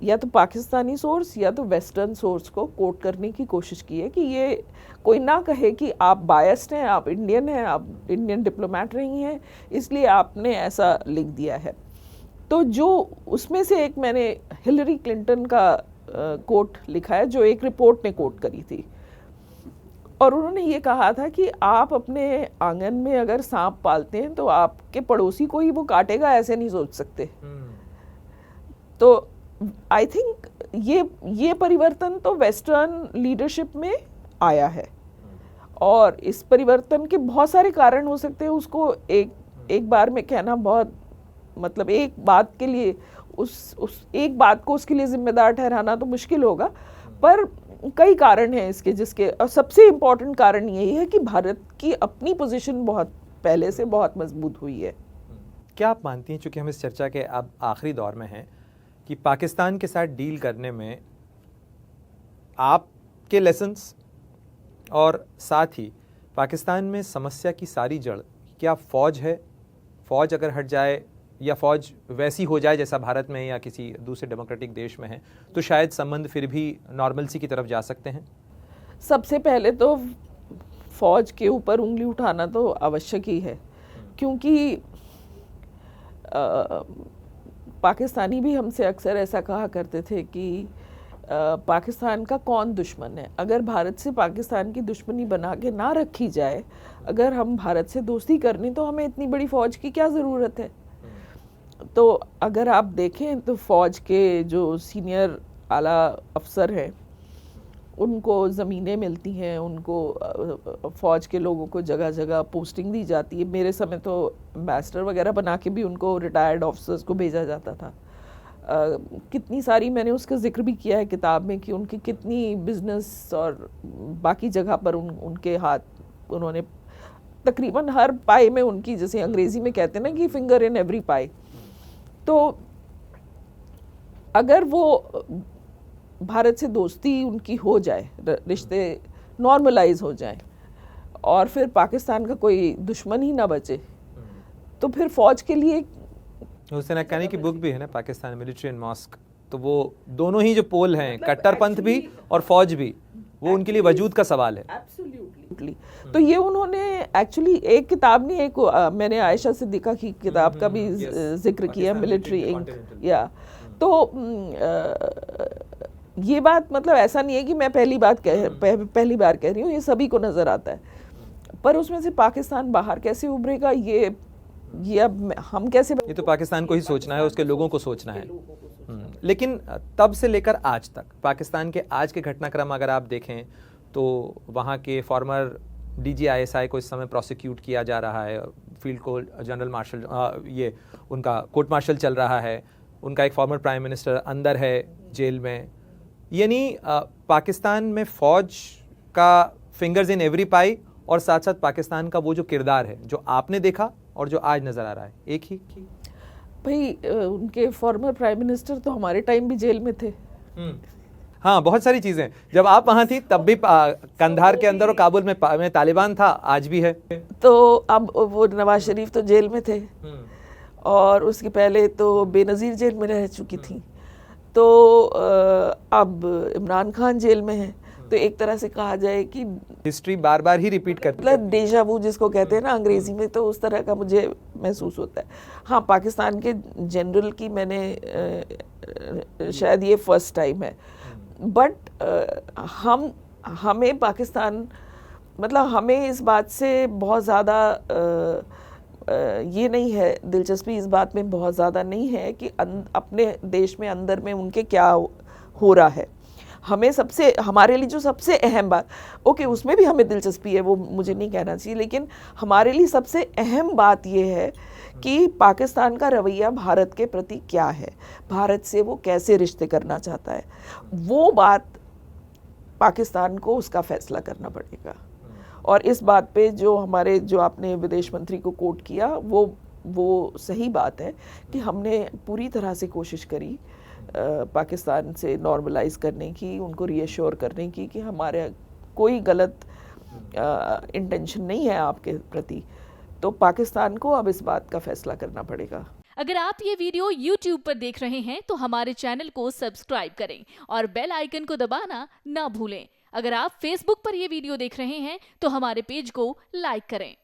Speaker 1: या तो पाकिस्तानी सोर्स या तो वेस्टर्न सोर्स को कोट करने की कोशिश की है कि ये कोई ना कहे कि आप बायस्ड हैं, आप इंडियन हैं, आप इंडियन डिप्लोमेट रही हैं, इसलिए आपने ऐसा लिख दिया है। तो जो उसमें से एक मैंने हिलरी क्लिंटन का कोट लिखा है जो एक रिपोर्ट ने कोट करी थी, और उन्होंने ये कहा था कि आप अपने आंगन में अगर सांप पालते हैं तो आपके पड़ोसी को ही वो काटेगा, ऐसे नहीं सोच सकते। तो आई थिंक ये परिवर्तन तो वेस्टर्न लीडरशिप में आया है और इस परिवर्तन के बहुत सारे कारण हो सकते हैं। उसको एक बार में कहना बहुत, मतलब एक बात के लिए उस एक बात को उसके लिए जिम्मेदार ठहराना तो मुश्किल होगा, पर कई कारण हैं इसके, जिसके और सबसे इम्पोर्टेंट कारण यही है कि भारत की अपनी पोजीशन बहुत पहले से बहुत मजबूत हुई है।
Speaker 2: क्या आप मानती हैं, चूँकि हम इस चर्चा के अब आखिरी दौर में हैं, कि पाकिस्तान के साथ डील करने में आपके लेसन्स और साथ ही पाकिस्तान में समस्या की सारी जड़ क्या फ़ौज है? फ़ौज अगर हट जाए या फ़ौज वैसी हो जाए जैसा भारत में या किसी दूसरे डेमोक्रेटिक देश में है, तो शायद संबंध फिर भी नॉर्मलसी की तरफ जा सकते हैं।
Speaker 1: सबसे पहले तो फ़ौज के ऊपर उंगली उठाना तो आवश्यक ही है, क्योंकि पाकिस्तानी भी हमसे अक्सर ऐसा कहा करते थे कि पाकिस्तान का कौन दुश्मन है। अगर भारत से पाकिस्तान की दुश्मनी बना के ना रखी जाए, अगर हम भारत से दोस्ती करनी, तो हमें इतनी बड़ी फ़ौज की क्या ज़रूरत है। तो अगर आप देखें तो फ़ौज के जो सीनियर आला अफसर हैं उनको ज़मीनें मिलती हैं, उनको फ़ौज के लोगों को जगह जगह पोस्टिंग दी जाती है। मेरे समय तो एम्बेसडर वगैरह बना के भी उनको रिटायर्ड ऑफिसर्स को भेजा जाता था। कितनी सारी, मैंने उसका जिक्र भी किया है किताब में कि उनकी कितनी बिजनेस और बाकी जगह पर उनके हाथ, उन्होंने तकरीबन हर पाई में उनकी, जैसे अंग्रेज़ी में कहते हैं ना कि फिंगर इन एवरी पाई। तो अगर वो भारत से दोस्ती उनकी हो जाए, रिश्ते नॉर्मलाइज हो जाए और फिर पाकिस्तान का कोई दुश्मन ही ना बचे, तो फिर फ़ौज के लिए,
Speaker 2: हुसैन हक्कानी की बुक भी है ना, पाकिस्तान मिलिट्री एंड मॉस्क, तो वो दोनों ही जो पोल हैं, कट्टरपंथ भी और फौज भी, वो उनके लिए वजूद का सवाल है।
Speaker 1: एब्सोल्युटली। तो ये उन्होंने एक्चुअली एक किताब नहीं, एक मैंने आयशा सिद्दीका की किताब का भी जिक्र किया, मिलिट्री इंक, या तो ये बात, मतलब ऐसा नहीं है कि मैं पहली बार कह रही हूँ, ये सभी को नज़र आता है। पर उसमें से पाकिस्तान बाहर कैसे उभरेगा, ये अब हम कैसे,
Speaker 2: ये तो पाकिस्तान को ही सोचना है, उसके लोगों को सोचना है। लेकिन तब से लेकर आज तक पाकिस्तान के आज के घटनाक्रम अगर आप देखें तो वहाँ के फॉर्मर DGISI को इस समय प्रोसिक्यूट किया जा रहा है, फील्ड को जनरल मार्शल, ये उनका कोर्ट मार्शल चल रहा है, उनका एक फॉर्मर प्राइम मिनिस्टर अंदर है जेल में। यानी पाकिस्तान में फ़ौज का फिंगर्स इन एवरी पाई और साथ साथ पाकिस्तान का वो जो किरदार है जो आपने देखा और जो आज नज़र आ रहा है, एक ही।
Speaker 1: भाई उनके फॉर्मर प्राइम मिनिस्टर तो हमारे टाइम भी जेल में थे।
Speaker 2: हाँ, बहुत सारी चीज़ें, जब आप वहाँ थी तब भी कंधार के अंदर और काबुल में तालिबान था, आज भी है।
Speaker 1: तो अब वो नवाज शरीफ तो जेल में थे और उसके पहले तो बेनज़ीर जेल में रह चुकी थी, तो अब इमरान खान जेल में है। तो एक तरह से कहा जाए कि
Speaker 2: हिस्ट्री बार बार ही रिपीट करती है,
Speaker 1: मतलब डेजा वू जिसको कहते हैं ना अंग्रेजी में, तो उस तरह का मुझे महसूस होता है। हाँ, पाकिस्तान के जनरल की मैंने शायद ये फर्स्ट टाइम है, बट हमें पाकिस्तान, मतलब हमें इस बात से बहुत ज़्यादा ये नहीं है, दिलचस्पी इस बात में बहुत ज़्यादा नहीं है कि अपने देश में अंदर में उनके क्या हो रहा है। हमें हमारे लिए जो सबसे अहम बात, ओके उसमें भी हमें दिलचस्पी है, वो मुझे नहीं कहना चाहिए, लेकिन हमारे लिए सबसे अहम बात ये है कि पाकिस्तान का रवैया भारत के प्रति क्या है, भारत से वो कैसे रिश्ते करना चाहता है। वो बात पाकिस्तान को उसका फैसला करना पड़ेगा। और इस बात पे जो आपने विदेश मंत्री को कोट किया, वो सही बात है कि हमने पूरी तरह से कोशिश करी पाकिस्तान से नॉर्मलाइज करने की, उनको रीअश्योर करने की कि हमारे कोई गलत इंटेंशन नहीं है आपके प्रति। तो पाकिस्तान को अब इस बात का फैसला करना पड़ेगा।
Speaker 3: अगर आप ये वीडियो YouTube पर देख रहे हैं तो हमारे चैनल को सब्सक्राइब करें और बेल आइकन को दबाना ना भूलें। अगर आप Facebook पर ये वीडियो देख रहे हैं तो हमारे पेज को लाइक करें।